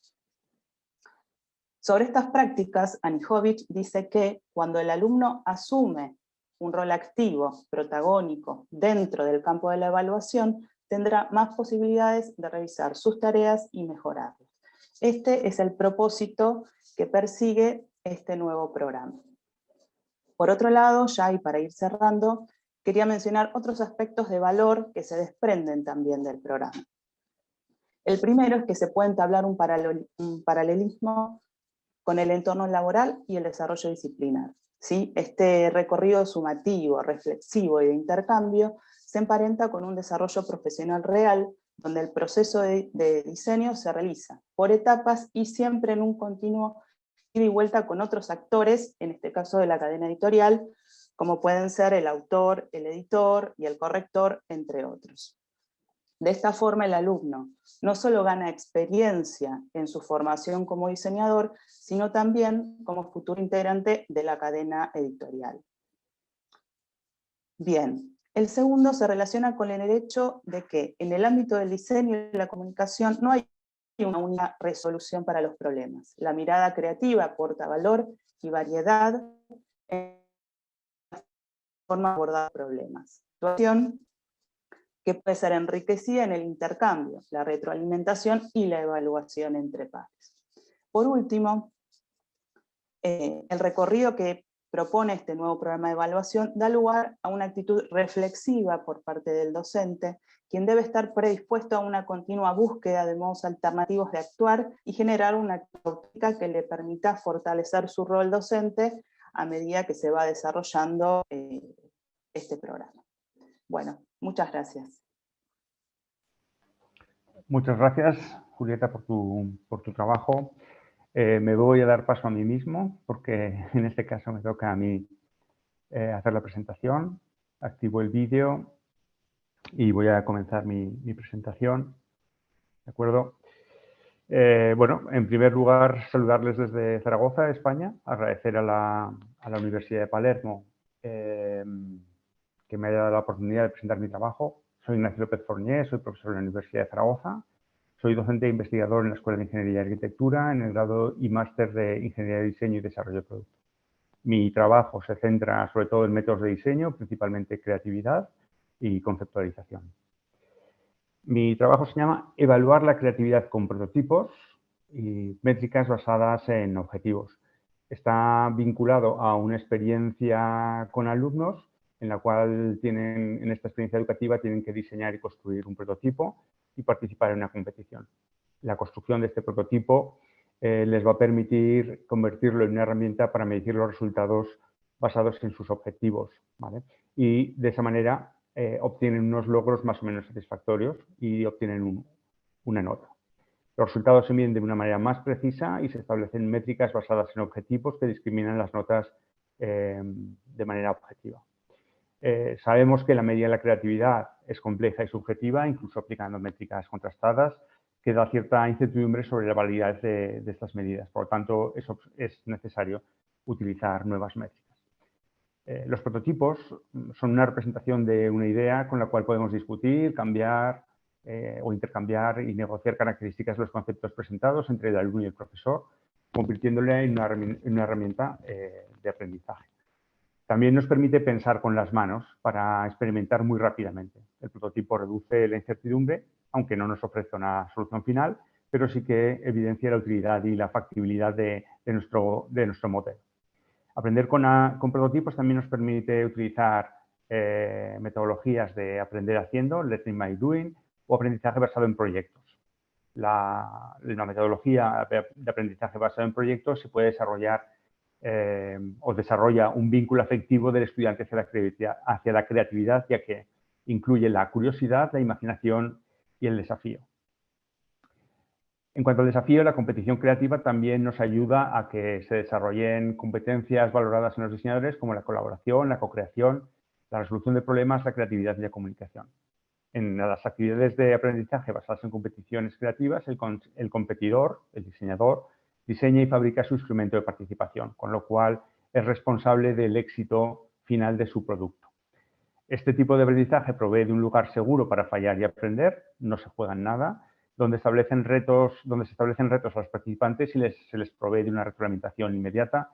Speaker 5: Sobre estas prácticas, Anijovic dice que cuando el alumno asume un rol activo, protagónico, dentro del campo de la evaluación, tendrá más posibilidades de revisar sus tareas y mejorarlas. Este es el propósito que persigue este nuevo programa. Por otro lado, ya y para ir cerrando, quería mencionar otros aspectos de valor que se desprenden también del programa. El primero es que se puede entablar un paralelismo con el entorno laboral y el desarrollo disciplinar. ¿Sí? Este recorrido sumativo, reflexivo y de intercambio se emparenta con un desarrollo profesional real, donde el proceso de diseño se realiza por etapas y siempre en un continuo ida y vuelta con otros actores, en este caso de la cadena editorial, como pueden ser el autor, el editor y el corrector, entre otros. De esta forma el alumno no solo gana experiencia en su formación como diseñador, sino también como futuro integrante de la cadena editorial. Bien, el segundo se relaciona con el hecho de que en el ámbito del diseño y la comunicación no hay una única resolución para los problemas. La mirada creativa aporta valor y variedad en la forma de abordar problemas. Situación que puede ser enriquecida en el intercambio, la retroalimentación y la evaluación entre pares. Por último, el recorrido que propone este nuevo programa de evaluación da lugar a una actitud reflexiva por parte del docente, quien debe estar predispuesto a una continua búsqueda de modos alternativos de actuar y generar una práctica que le permita fortalecer su rol docente a medida que se va desarrollando este programa. Bueno, muchas gracias.
Speaker 1: Muchas gracias, Julieta, por tu trabajo. Me voy a dar paso a mí mismo, porque en este caso me toca a mí hacer la presentación. Activo el vídeo y voy a comenzar mi presentación. ¿De acuerdo? Bueno, en primer lugar, saludarles desde Zaragoza, España. Agradecer a la Universidad de Palermo que me haya dado la oportunidad de presentar mi trabajo. Soy Ignacio López Fornier, soy profesor de la Universidad de Zaragoza. Soy docente e investigador en la Escuela de Ingeniería y Arquitectura, en el grado y máster de Ingeniería de Diseño y Desarrollo de Producto. Mi trabajo se centra sobre todo en métodos de diseño, principalmente creatividad y conceptualización. Mi trabajo se llama Evaluar la creatividad con prototipos y métricas basadas en objetivos. Está vinculado a una experiencia con alumnos en la cual en esta experiencia educativa tienen que diseñar y construir un prototipo y participar en una competición. La construcción de este prototipo les va a permitir convertirlo en una herramienta para medir los resultados basados en sus objetivos, ¿vale? Y de esa manera obtienen unos logros más o menos satisfactorios y obtienen una nota. Los resultados se miden de una manera más precisa y se establecen métricas basadas en objetivos que discriminan las notas de manera objetiva. Sabemos que la medida de la creatividad es compleja y subjetiva, incluso aplicando métricas contrastadas, que da cierta incertidumbre sobre la validez de estas medidas. Por lo tanto, es necesario utilizar nuevas métricas. Los prototipos son una representación de una idea con la cual podemos discutir, cambiar o intercambiar y negociar características de los conceptos presentados entre el alumno y el profesor, convirtiéndole en una herramienta de aprendizaje. También nos permite pensar con las manos para experimentar muy rápidamente. El prototipo reduce la incertidumbre, aunque no nos ofrece una solución final, pero sí que evidencia la utilidad y la factibilidad de nuestro modelo. Aprender con prototipos también nos permite utilizar metodologías de aprender haciendo, learning by doing, o aprendizaje basado en proyectos. La metodología de aprendizaje basado en proyectos se puede desarrollar o desarrolla un vínculo afectivo del estudiante hacia la creatividad, ya que incluye la curiosidad, la imaginación y el desafío. En cuanto al desafío, la competición creativa también nos ayuda a que se desarrollen competencias valoradas en los diseñadores como la colaboración, la co-creación, la resolución de problemas, la creatividad y la comunicación. En las actividades de aprendizaje basadas en competiciones creativas, el competidor, el diseñador, diseña y fabrica su instrumento de participación, con lo cual es responsable del éxito final de su producto. Este tipo de aprendizaje provee de un lugar seguro para fallar y aprender, no se juega en nada, donde se establecen retos a los participantes y se les provee de una retroalimentación inmediata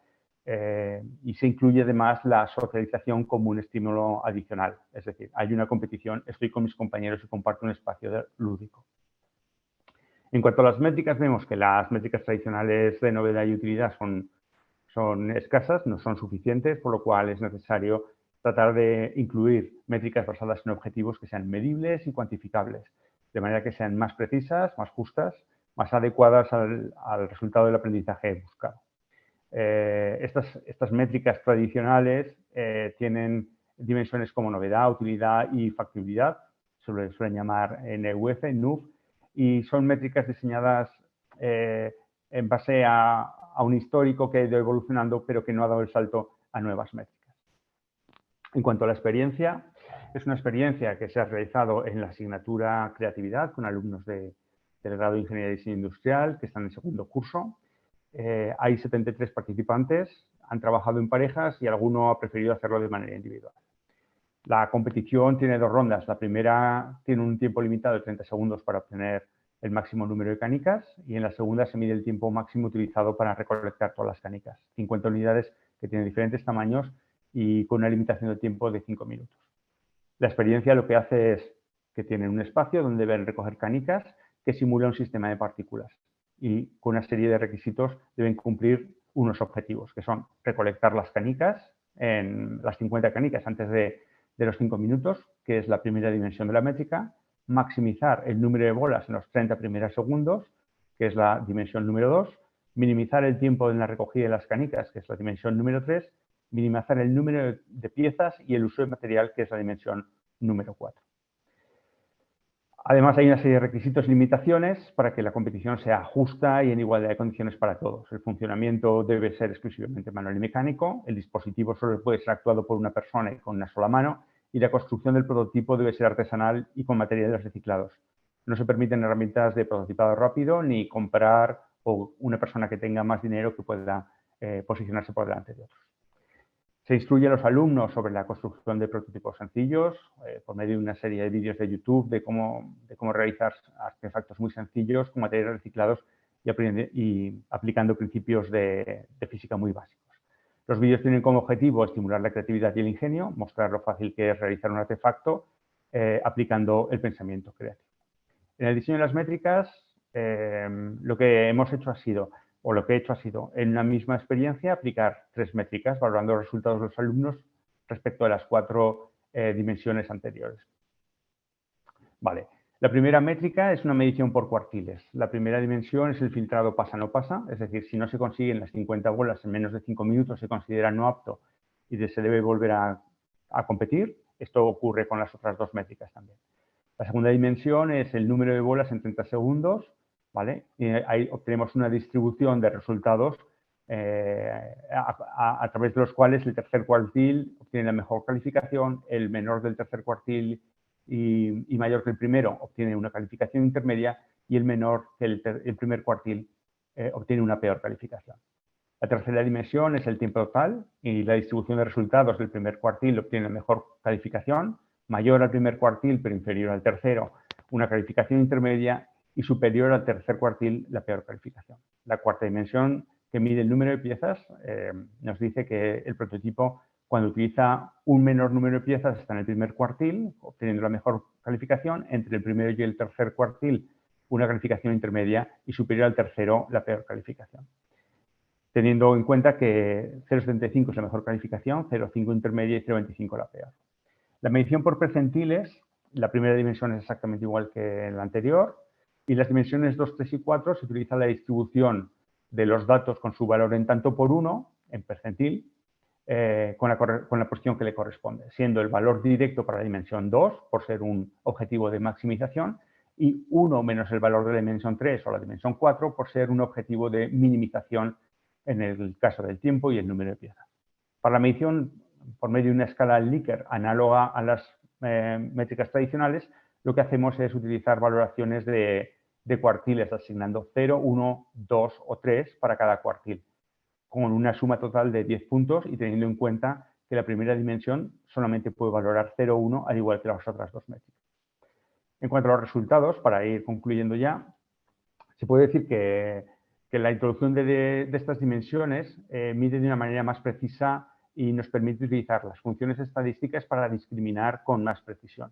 Speaker 1: y se incluye además la socialización como un estímulo adicional. Es decir, hay una competición, estoy con mis compañeros y comparto un espacio lúdico. En cuanto a las métricas, vemos que las métricas tradicionales de novedad y utilidad son escasas, no son suficientes, por lo cual es necesario tratar de incluir métricas basadas en objetivos que sean medibles y cuantificables, de manera que sean más precisas, más justas, más adecuadas al resultado del aprendizaje buscado. Estas métricas tradicionales tienen dimensiones como novedad, utilidad y factibilidad, se le suelen llamar NUF, y son métricas diseñadas en base a un histórico que ha ido evolucionando, pero que no ha dado el salto a nuevas métricas. En cuanto a la experiencia, es una experiencia que se ha realizado en la asignatura Creatividad con alumnos del grado de Ingeniería y Diseño Industrial que están en segundo curso. Hay 73 participantes, han trabajado en parejas y alguno ha preferido hacerlo de manera individual. La competición tiene dos rondas. La primera tiene un tiempo limitado de 30 segundos para obtener el máximo número de canicas y en la segunda se mide el tiempo máximo utilizado para recolectar todas las canicas. 50 unidades que tienen diferentes tamaños y con una limitación de tiempo de 5 minutos. La experiencia lo que hace es que tienen un espacio donde deben recoger canicas que simula un sistema de partículas y con una serie de requisitos deben cumplir unos objetivos, que son recolectar las canicas, las 50 canicas antes de los 5 minutos, que es la primera dimensión de la métrica, maximizar el número de bolas en los 30 primeros segundos, que es la dimensión número 2, minimizar el tiempo en la recogida de las canicas, que es la dimensión número 3, minimizar el número de piezas y el uso de material, que es la dimensión número 4. Además, hay una serie de requisitos y limitaciones para que la competición sea justa y en igualdad de condiciones para todos. El funcionamiento debe ser exclusivamente manual y mecánico, el dispositivo solo puede ser actuado por una persona y con una sola mano, y la construcción del prototipo debe ser artesanal y con materiales reciclados. No se permiten herramientas de prototipado rápido ni comprar o una persona que tenga más dinero que pueda posicionarse por delante de otros. Se instruye a los alumnos sobre la construcción de prototipos sencillos por medio de una serie de vídeos de YouTube de cómo realizar artefactos muy sencillos con materiales reciclados y aplicando principios de física muy básicos. Los vídeos tienen como objetivo estimular la creatividad y el ingenio, mostrar lo fácil que es realizar un artefacto aplicando el pensamiento creativo. En el diseño de las métricas, lo que hemos hecho ha sido, o lo que he hecho ha sido, en una misma experiencia, aplicar 3 métricas, valorando los resultados de los alumnos respecto a las 4 dimensiones anteriores. Vale. La primera métrica es una medición por cuartiles. La primera dimensión es el filtrado pasa-no pasa, es decir, si no se consiguen las 50 bolas en menos de 5 minutos, se considera no apto y se debe volver a competir. Esto ocurre con las otras 2 métricas también. La segunda dimensión es el número de bolas en 30 segundos, ¿vale? Y ahí obtenemos una distribución de resultados a través de los cuales el tercer cuartil obtiene la mejor calificación, el menor del tercer cuartil y mayor que el primero obtiene una calificación intermedia y el menor que el primer cuartil obtiene una peor calificación. La tercera dimensión es el tiempo total y la distribución de resultados del primer cuartil obtiene la mejor calificación, mayor al primer cuartil pero inferior al tercero, una calificación intermedia y superior al tercer cuartil, la peor calificación. La cuarta dimensión, que mide el número de piezas, nos dice que el prototipo, cuando utiliza un menor número de piezas, está en el primer cuartil, obteniendo la mejor calificación, entre el primero y el tercer cuartil, una calificación intermedia y superior al tercero, la peor calificación. Teniendo en cuenta que 0,75 es la mejor calificación, 0,5 intermedia y 0,25 la peor. La medición por percentiles, la primera dimensión es exactamente igual que en la anterior, y las dimensiones 2, 3 y 4 se utiliza la distribución de los datos con su valor en tanto por 1, en percentil, con la posición que le corresponde, siendo el valor directo para la dimensión 2, por ser un objetivo de maximización, y 1 menos el valor de la dimensión 3 o la dimensión 4, por ser un objetivo de minimización en el caso del tiempo y el número de piezas. Para la medición por medio de una escala Likert análoga a las métricas tradicionales, lo que hacemos es utilizar valoraciones de cuartiles, asignando 0, 1, 2 o 3 para cada cuartil, con una suma total de 10 puntos y teniendo en cuenta que la primera dimensión solamente puede valorar 0, 1, al igual que las otras 2 métricas. En cuanto a los resultados, para ir concluyendo ya, se puede decir que la introducción de estas dimensiones mide de una manera más precisa y nos permite utilizar las funciones estadísticas para discriminar con más precisión.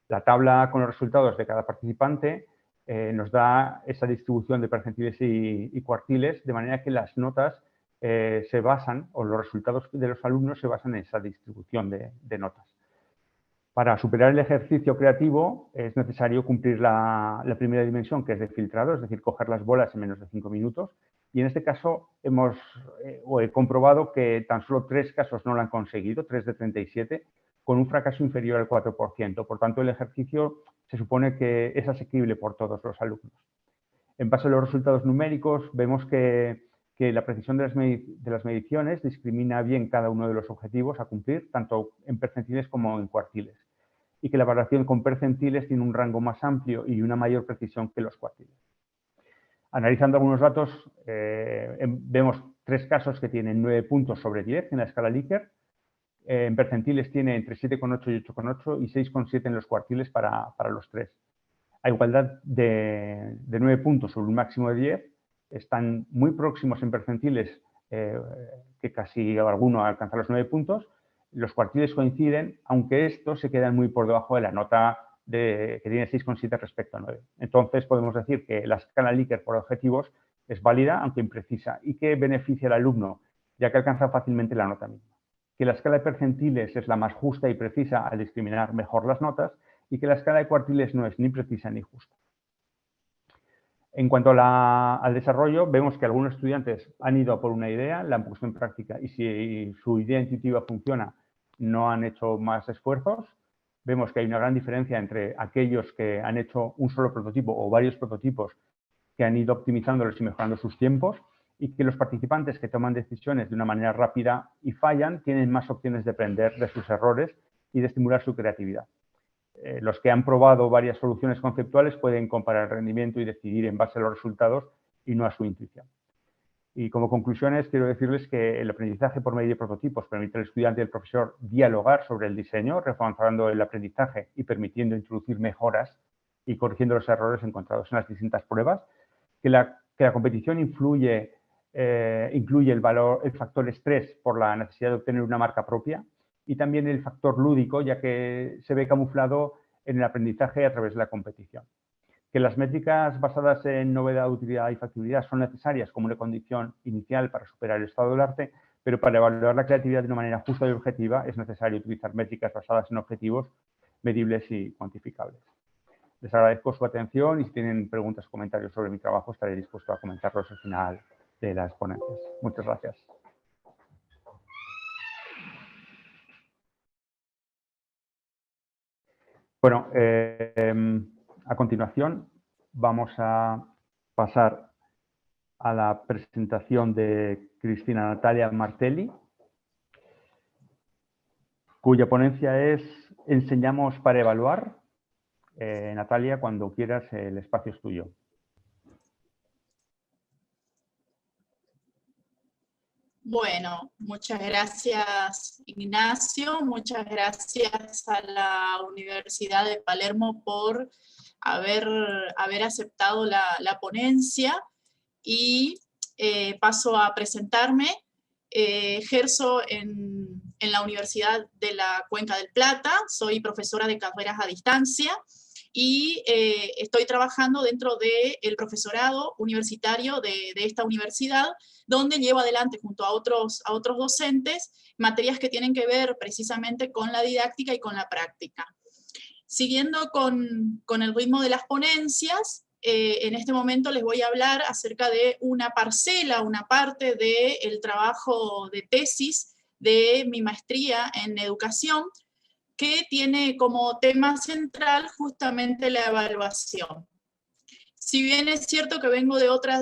Speaker 1: La tabla con los resultados de cada participante nos da esa distribución de percentiles y cuartiles, de manera que las notas se basan, o los resultados de los alumnos se basan en esa distribución de notas. Para superar el ejercicio creativo es necesario cumplir la primera dimensión, que es de filtrado, es decir, coger las bolas en menos de 5 minutos. Y en este caso he comprobado que tan solo 3 casos no lo han conseguido, 3 de 37, con un fracaso inferior al 4%. Por tanto, el ejercicio se supone que es asequible por todos los alumnos. En base a los resultados numéricos, vemos que la precisión de las mediciones discrimina bien cada uno de los objetivos a cumplir, tanto en percentiles como en cuartiles, y que la valoración con percentiles tiene un rango más amplio y una mayor precisión que los cuartiles. Analizando algunos datos, vemos 3 casos que tienen 9 puntos sobre 10 en la escala Likert. En percentiles tiene entre 7,8 y 8,8 y 6,7 en los cuartiles para los 3. A igualdad de 9 puntos sobre un máximo de 10, están muy próximos en percentiles, que casi alguno alcanza los 9 puntos. Los cuartiles coinciden, aunque estos se quedan muy por debajo de la nota que tiene 6,7 respecto a 9. Entonces, podemos decir que la escala Likert por objetivos es válida aunque imprecisa y que beneficia al alumno, ya que alcanza fácilmente la nota misma. Que la escala de percentiles es la más justa y precisa al discriminar mejor las notas y que la escala de cuartiles no es ni precisa ni justa. En cuanto al desarrollo, vemos que algunos estudiantes han ido por una idea, la han puesto en práctica y si su idea intuitiva funciona, no han hecho más esfuerzos. Vemos que hay una gran diferencia entre aquellos que han hecho un solo prototipo o varios prototipos que han ido optimizándolos y mejorando sus tiempos, y que los participantes que toman decisiones de una manera rápida y fallan tienen más opciones de aprender de sus errores y de estimular su creatividad. Los que han probado varias soluciones conceptuales pueden comparar el rendimiento y decidir en base a los resultados y no a su intuición. Y como conclusiones, quiero decirles que el aprendizaje por medio de prototipos permite al estudiante y al profesor dialogar sobre el diseño, reforzando el aprendizaje y permitiendo introducir mejoras y corrigiendo los errores encontrados en las distintas pruebas, que la competición incluye el factor estrés por la necesidad de obtener una marca propia y también el factor lúdico, ya que se ve camuflado en el aprendizaje a través de la competición. Que las métricas basadas en novedad, utilidad y factibilidad son necesarias como una condición inicial para superar el estado del arte, pero para evaluar la creatividad de una manera justa y objetiva es necesario utilizar métricas basadas en objetivos medibles y cuantificables. Les agradezco su atención y si tienen preguntas o comentarios sobre mi trabajo estaré dispuesto a comentarlos al final de las ponencias. Muchas gracias. Bueno, a continuación vamos a pasar a la presentación de Cristina Natalia Martelli, cuya ponencia es Enseñamos para evaluar. Natalia, cuando quieras, el espacio es tuyo.
Speaker 6: Bueno, muchas gracias Ignacio, muchas gracias a la Universidad de Palermo por haber aceptado la ponencia y paso a presentarme. Ejerzo en la Universidad de la Cuenca del Plata, soy profesora de carreras a distancia y estoy trabajando dentro del profesorado universitario de esta universidad, donde llevo adelante junto a otros docentes materias que tienen que ver precisamente con la didáctica y con la práctica. Siguiendo con el ritmo de las ponencias, en este momento les voy a hablar acerca de una parcela, una parte del trabajo de tesis de mi maestría en educación, que tiene como tema central justamente la evaluación. Si bien es cierto que vengo de otra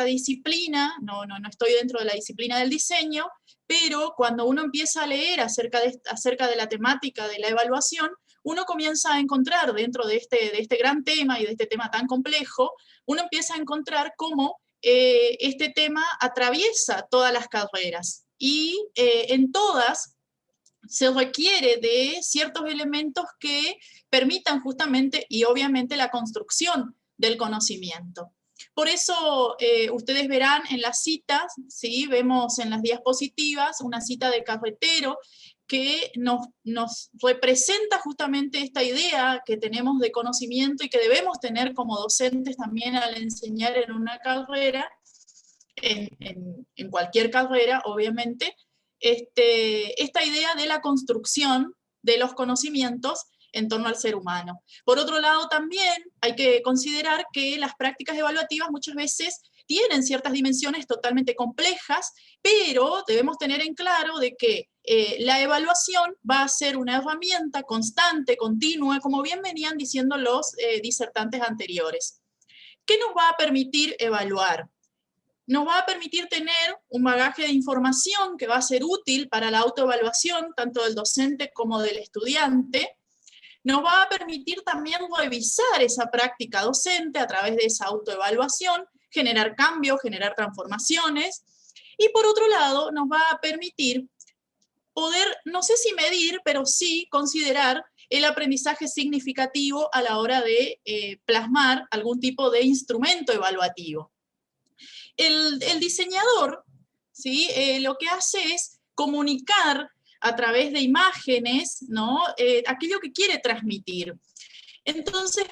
Speaker 6: disciplina, no estoy dentro de la disciplina del diseño, pero cuando uno empieza a leer acerca de la temática de la evaluación, uno comienza a encontrar dentro de este gran tema y de este tema tan complejo, uno empieza a encontrar cómo este tema atraviesa todas las carreras y en todas se requiere de ciertos elementos que permitan justamente y obviamente la construcción del conocimiento. Por eso ustedes verán en las citas, ¿sí? Vemos en las diapositivas una cita de Carretero que nos representa justamente esta idea que tenemos de conocimiento y que debemos tener como docentes también al enseñar en una carrera, en cualquier carrera, obviamente, esta idea de la construcción de los conocimientos en torno al ser humano. Por otro lado, también hay que considerar que las prácticas evaluativas muchas veces tienen ciertas dimensiones totalmente complejas, pero debemos tener en claro de que la evaluación va a ser una herramienta constante, continua, como bien venían diciendo los disertantes anteriores. ¿Qué nos va a permitir evaluar? Nos va a permitir tener un bagaje de información que va a ser útil para la autoevaluación, tanto del docente como del estudiante. Nos va a permitir también revisar esa práctica docente a través de esa autoevaluación, generar cambios, generar transformaciones. Y por otro lado, nos va a permitir poder, no sé si medir, pero sí considerar el aprendizaje significativo a la hora de plasmar algún tipo de instrumento evaluativo. El diseñador, ¿sí? Lo que hace es comunicar a través de imágenes, ¿no? Aquello que quiere transmitir. Entonces,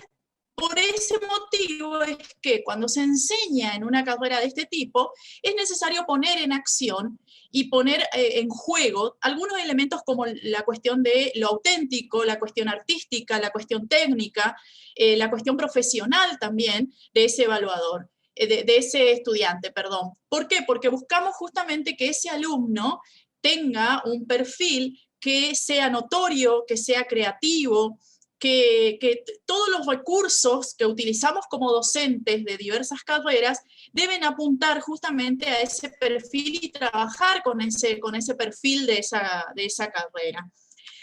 Speaker 6: Por ese motivo es que cuando se enseña en una carrera de este tipo, es necesario poner en acción y poner en juego algunos elementos como la cuestión de lo auténtico, la cuestión artística, la cuestión técnica, la cuestión profesional también de ese evaluador, de ese estudiante, perdón. ¿Por qué? Porque buscamos justamente que ese alumno tenga un perfil que sea notorio, que sea creativo, que todos los recursos que utilizamos como docentes de diversas carreras deben apuntar justamente a ese perfil y trabajar con ese perfil de esa carrera.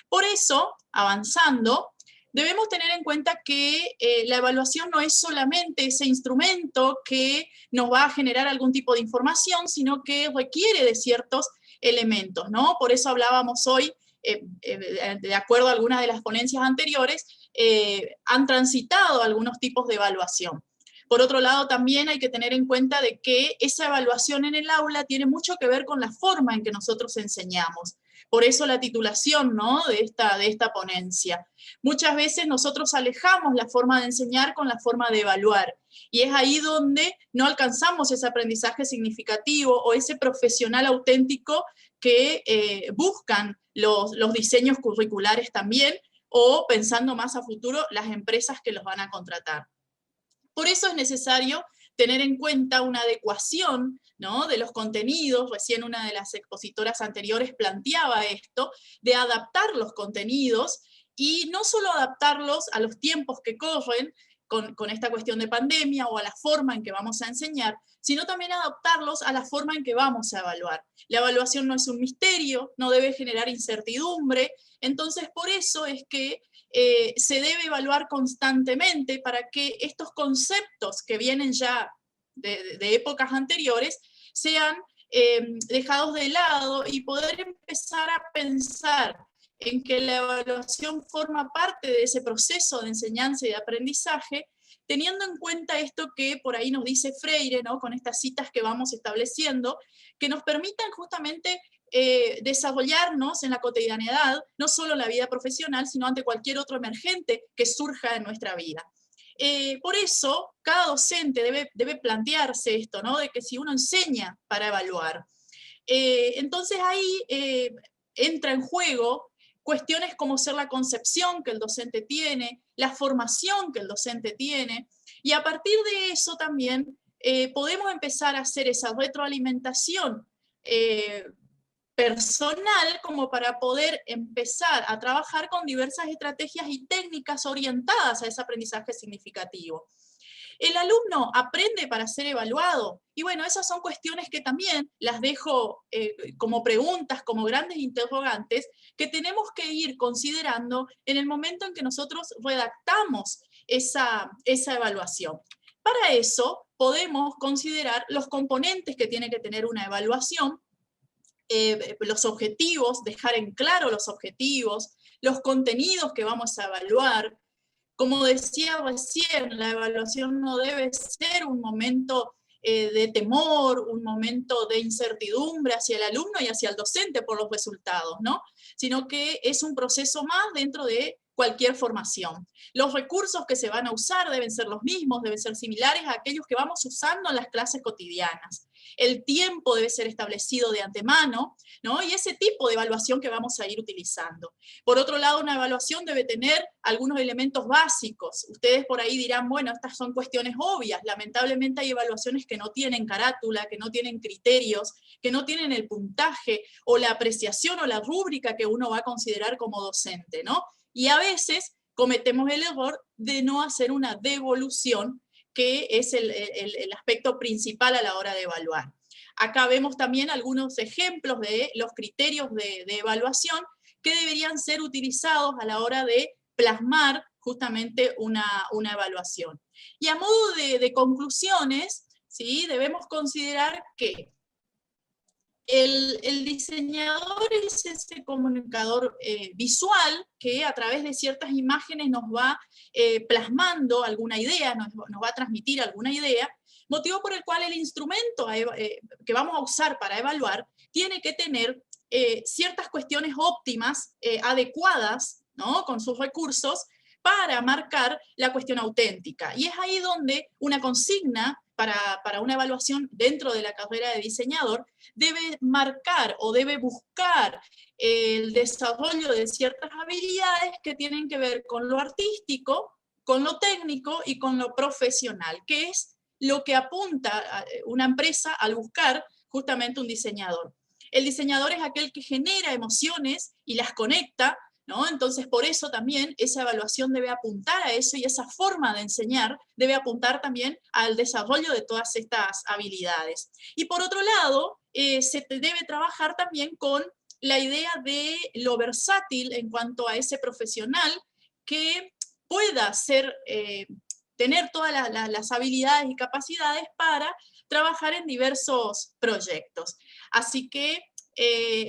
Speaker 6: Por eso, avanzando, debemos tener en cuenta que la evaluación no es solamente ese instrumento que nos va a generar algún tipo de información, sino que requiere de ciertos elementos, ¿no? Por eso hablábamos hoy, de acuerdo a algunas de las ponencias anteriores, han transitado algunos tipos de evaluación. Por otro lado, también hay que tener en cuenta de que esa evaluación en el aula tiene mucho que ver con la forma en que nosotros enseñamos. Por eso la titulación, ¿no?, de esta ponencia. Muchas veces nosotros alejamos la forma de enseñar con la forma de evaluar, y es ahí donde no alcanzamos ese aprendizaje significativo o ese profesional auténtico que buscan los diseños curriculares también, o pensando más a futuro, las empresas que los van a contratar. Por eso es necesario tener en cuenta una adecuación, ¿no?, de los contenidos. Recién una de las expositoras anteriores planteaba esto, de adaptar los contenidos, y no solo adaptarlos a los tiempos que corren con esta cuestión de pandemia o a la forma en que vamos a enseñar, sino también adaptarlos a la forma en que vamos a evaluar. La evaluación no es un misterio, no debe generar incertidumbre, entonces por eso es que se debe evaluar constantemente para que estos conceptos que vienen ya de épocas anteriores sean dejados de lado, y poder empezar a pensar en que la evaluación forma parte de ese proceso de enseñanza y de aprendizaje, teniendo en cuenta esto que por ahí nos dice Freire, ¿no?, con estas citas que vamos estableciendo, que nos permitan justamente desarrollarnos en la cotidianidad, no solo en la vida profesional, sino ante cualquier otro emergente que surja en nuestra vida. Por eso, cada docente debe plantearse esto, ¿no?, de que si uno enseña para evaluar, entonces ahí entra en juego cuestiones como ser la concepción que el docente tiene, la formación que el docente tiene, y a partir de eso también podemos empezar a hacer esa retroalimentación personal, como para poder empezar a trabajar con diversas estrategias y técnicas orientadas a ese aprendizaje significativo. El alumno aprende para ser evaluado, y bueno, esas son cuestiones que también las dejo como preguntas, como grandes interrogantes, que tenemos que ir considerando en el momento en que nosotros redactamos esa evaluación. Para eso podemos considerar los componentes que tiene que tener una evaluación, los objetivos, dejar en claro los objetivos, los contenidos que vamos a evaluar. Como decía recién, la evaluación no debe ser un momento de temor, un momento de incertidumbre hacia el alumno y hacia el docente por los resultados, ¿no?, sino que es un proceso más dentro de cualquier formación. Los recursos que se van a usar deben ser los mismos, deben ser similares a aquellos que vamos usando en las clases cotidianas. El tiempo debe ser establecido de antemano, ¿no?, y ese tipo de evaluación que vamos a ir utilizando. Por otro lado, una evaluación debe tener algunos elementos básicos. Ustedes por ahí dirán, bueno, estas son cuestiones obvias. Lamentablemente hay evaluaciones que no tienen carátula, que no tienen criterios, que no tienen el puntaje o la apreciación o la rúbrica que uno va a considerar como docente, ¿no? Y a veces cometemos el error de no hacer una devolución, que es el aspecto principal a la hora de evaluar. Acá vemos también algunos ejemplos de los criterios de evaluación que deberían ser utilizados a la hora de plasmar justamente una evaluación. Y a modo de conclusiones, ¿sí?, debemos considerar que el diseñador es ese comunicador visual que a través de ciertas imágenes nos va plasmando alguna idea, nos va a transmitir alguna idea, motivo por el cual el instrumento que vamos a usar para evaluar tiene que tener ciertas cuestiones óptimas, adecuadas, ¿no?, con sus recursos, para marcar la cuestión auténtica. Y es ahí donde una consigna para una evaluación dentro de la carrera de diseñador debe marcar o debe buscar el desarrollo de ciertas habilidades que tienen que ver con lo artístico, con lo técnico y con lo profesional, que es lo que apunta una empresa al buscar justamente un diseñador. El diseñador es aquel que genera emociones y las conecta, ¿no? Entonces, por eso también esa evaluación debe apuntar a eso y esa forma de enseñar debe apuntar también al desarrollo de todas estas habilidades. Y por otro lado, se debe trabajar también con la idea de lo versátil en cuanto a ese profesional que pueda tener todas las habilidades y capacidades para trabajar en diversos proyectos. Así que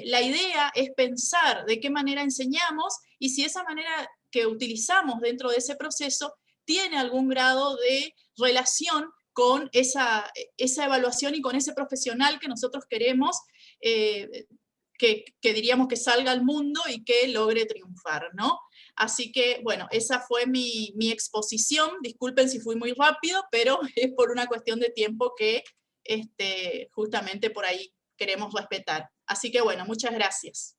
Speaker 6: la idea es pensar de qué manera enseñamos y si esa manera que utilizamos dentro de ese proceso tiene algún grado de relación con esa evaluación y con ese profesional que nosotros queremos que diríamos que salga al mundo y que logre triunfar, ¿no? Así que, bueno, esa fue mi exposición. Disculpen si fui muy rápido, pero es por una cuestión de tiempo que justamente por ahí queremos respetar. Así que, bueno, muchas gracias.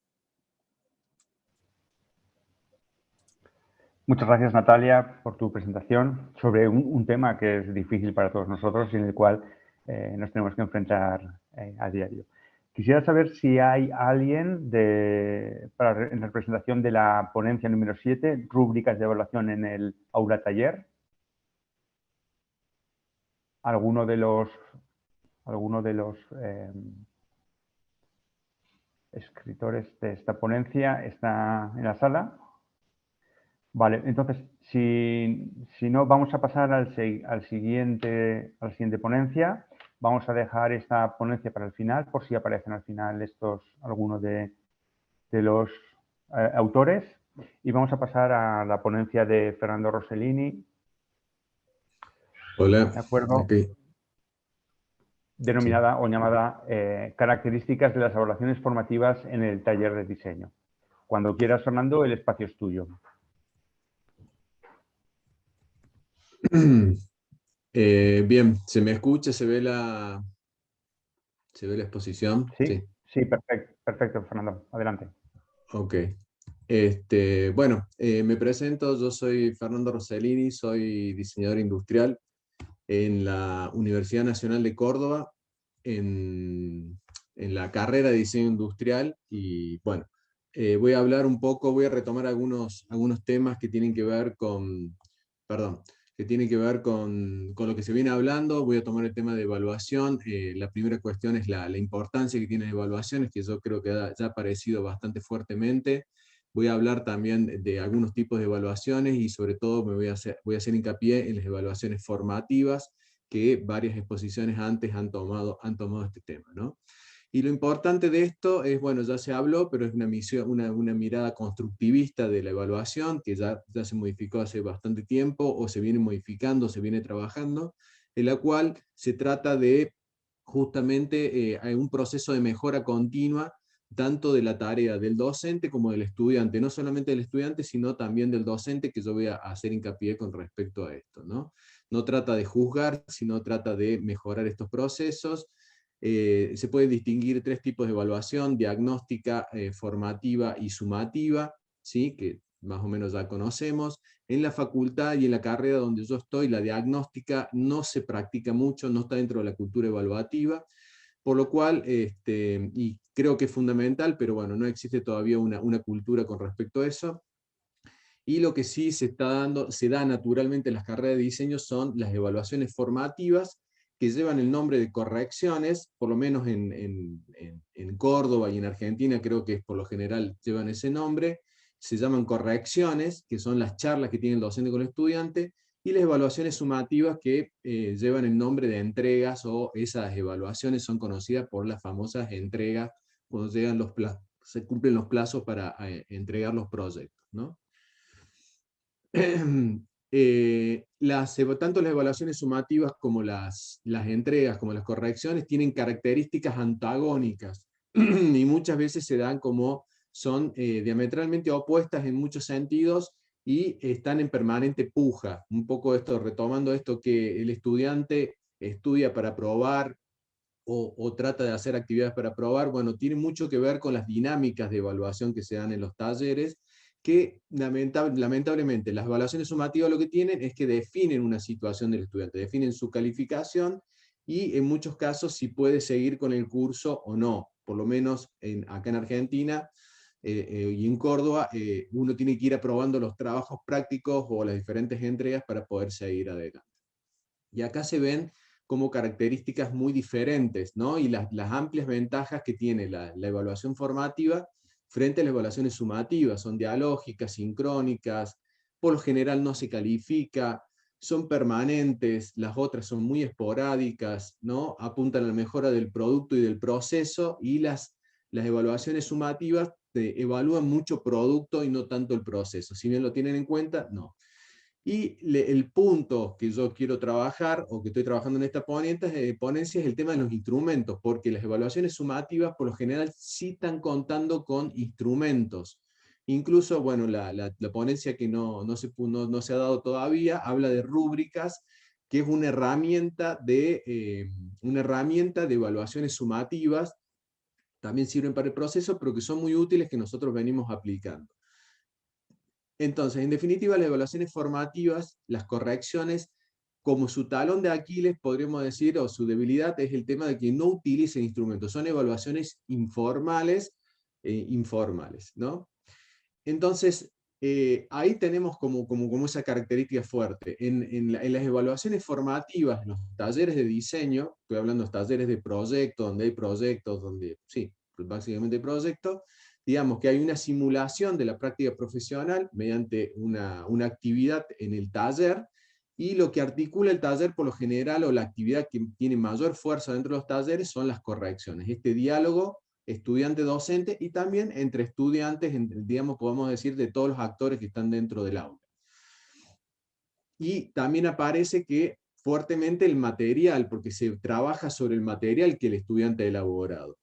Speaker 1: Muchas gracias, Natalia, por tu presentación sobre un tema que es difícil para todos nosotros y en el cual nos tenemos que enfrentar a diario. Quisiera saber si hay alguien en representación de la ponencia número 7, rúbricas de evaluación en el aula taller. ¿Alguno de los escritores de esta ponencia está en la sala? Vale, entonces, si no, vamos a pasar a la siguiente ponencia. Vamos a dejar esta ponencia para el final, por si aparecen al final algunos de los autores. Y vamos a pasar a la ponencia de Fernando Rossellini.
Speaker 7: Hola.
Speaker 1: ¿De acuerdo?
Speaker 7: Okay.
Speaker 1: Denominada o llamada Características de las evaluaciones formativas en el taller de diseño. Cuando quieras, Fernando, el espacio es tuyo.
Speaker 7: Bien, ¿se me escucha? ¿Se ve la exposición?
Speaker 1: Sí, perfecto, Fernando. Adelante.
Speaker 7: Ok. Bueno, me presento. Yo soy Fernando Rossellini, soy diseñador industrial en la Universidad Nacional de Córdoba, en la carrera de diseño industrial. Y bueno, voy a hablar un poco, voy a retomar algunos temas que tienen que ver con... Perdón. Que tiene que ver con lo que se viene hablando. Voy a tomar el tema de evaluación. La primera cuestión es la importancia que tienen evaluaciones, que yo creo que ya ha aparecido bastante fuertemente. Voy a hablar también de algunos tipos de evaluaciones y sobre todo voy a hacer hincapié en las evaluaciones formativas, que varias exposiciones antes han tomado este tema, ¿no? Y lo importante de esto es, bueno, ya se habló, pero es una mirada constructivista de la evaluación, que ya se modificó hace bastante tiempo, o se viene modificando, se viene trabajando, en la cual se trata de justamente un proceso de mejora continua, tanto de la tarea del docente como del estudiante, no solamente del estudiante, sino también del docente, que yo voy a hacer hincapié con respecto a esto, ¿no? No trata de juzgar, sino trata de mejorar estos procesos. Se pueden distinguir tres tipos de evaluación: diagnóstica, formativa y sumativa, ¿sí? Que más o menos ya conocemos. En la facultad y en la carrera donde yo estoy, la diagnóstica no se practica mucho, no está dentro de la cultura evaluativa, por lo cual, y creo que es fundamental, pero bueno, no existe todavía una cultura con respecto a eso. Y lo que sí se da naturalmente en las carreras de diseño son las evaluaciones formativas, que llevan el nombre de correcciones, por lo menos en Córdoba y en Argentina creo que por lo general llevan ese nombre. Se llaman correcciones, que son las charlas que tiene el docente con el estudiante, y las evaluaciones sumativas, que llevan el nombre de entregas, o esas evaluaciones son conocidas por las famosas entregas, cuando se cumplen los plazos para entregar los proyectos, ¿no? Tanto las evaluaciones sumativas como las entregas, como las correcciones, tienen características antagónicas y muchas veces se dan como son diametralmente opuestas en muchos sentidos, y están en permanente puja. Un poco esto, retomando esto que el estudiante estudia para aprobar o trata de hacer actividades para aprobar, bueno, tiene mucho que ver con las dinámicas de evaluación que se dan en los talleres, que lamentablemente las evaluaciones sumativas lo que tienen es que definen una situación del estudiante, definen su calificación y en muchos casos si puede seguir con el curso o no. Por lo menos acá en Argentina y en Córdoba, uno tiene que ir aprobando los trabajos prácticos o las diferentes entregas para poder seguir adelante. Y acá se ven como características muy diferentes, ¿no? Y las amplias ventajas que tiene la evaluación formativa frente a las evaluaciones sumativas. Son dialógicas, sincrónicas, por lo general no se califica, son permanentes, las otras son muy esporádicas, ¿no? Apuntan a la mejora del producto y del proceso, y las evaluaciones sumativas evalúan mucho producto y no tanto el proceso. Si bien lo tienen en cuenta, no. Y el punto que yo quiero trabajar, o que estoy trabajando en esta ponencia, es el tema de los instrumentos, porque las evaluaciones sumativas por lo general sí están contando con instrumentos. Incluso, bueno, la ponencia que no se ha dado todavía, habla de rúbricas, que es una herramienta de evaluaciones sumativas, también sirven para el proceso, pero que son muy útiles, que nosotros venimos aplicando. Entonces, en definitiva, las evaluaciones formativas, las correcciones, como su talón de Aquiles, podríamos decir, o su debilidad, es el tema de que no utilicen instrumentos. Son evaluaciones informales, ¿no? Entonces, ahí tenemos como esa característica fuerte. En las evaluaciones formativas, en los talleres de diseño, estoy hablando de talleres de proyectos, donde hay proyectos, sí, básicamente hay proyectos, digamos que hay una simulación de la práctica profesional mediante una actividad en el taller, y lo que articula el taller por lo general, o la actividad que tiene mayor fuerza dentro de los talleres, son las correcciones. Este diálogo estudiante-docente, y también entre estudiantes, digamos, podemos decir, de todos los actores que están dentro del aula. Y también aparece que fuertemente el material, porque se trabaja sobre el material que el estudiante ha elaborado.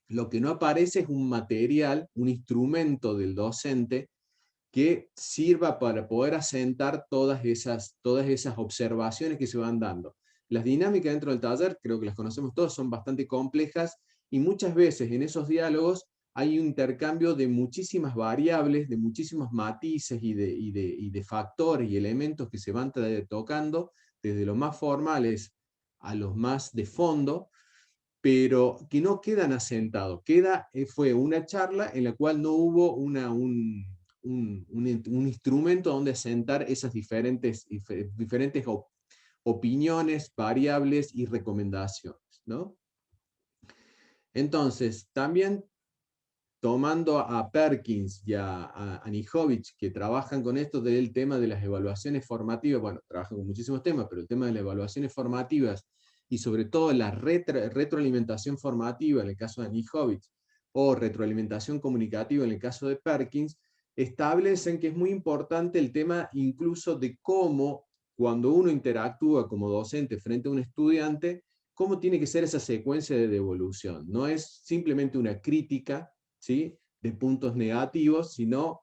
Speaker 7: Lo que no aparece es un material, un instrumento del docente que sirva para poder asentar todas esas observaciones que se van dando. Las dinámicas dentro del taller, creo que las conocemos todos, son bastante complejas, y muchas veces en esos diálogos hay un intercambio de muchísimas variables, de muchísimos matices y de factores y elementos que se van tocando, desde los más formales a los más de fondo, pero que no quedan asentados. Fue una charla en la cual no hubo un instrumento donde asentar esas diferentes opiniones, variables y recomendaciones, ¿no? Entonces, también tomando a Perkins y a Anijovic, que trabajan con esto del tema de las evaluaciones formativas, bueno, trabajan con muchísimos temas, pero el tema de las evaluaciones formativas, y sobre todo la retroalimentación formativa en el caso de Anijovic, o retroalimentación comunicativa en el caso de Perkins, establecen que es muy importante el tema incluso de cómo, cuando uno interactúa como docente frente a un estudiante, cómo tiene que ser esa secuencia de devolución. No es simplemente una crítica, ¿sí?, de puntos negativos, sino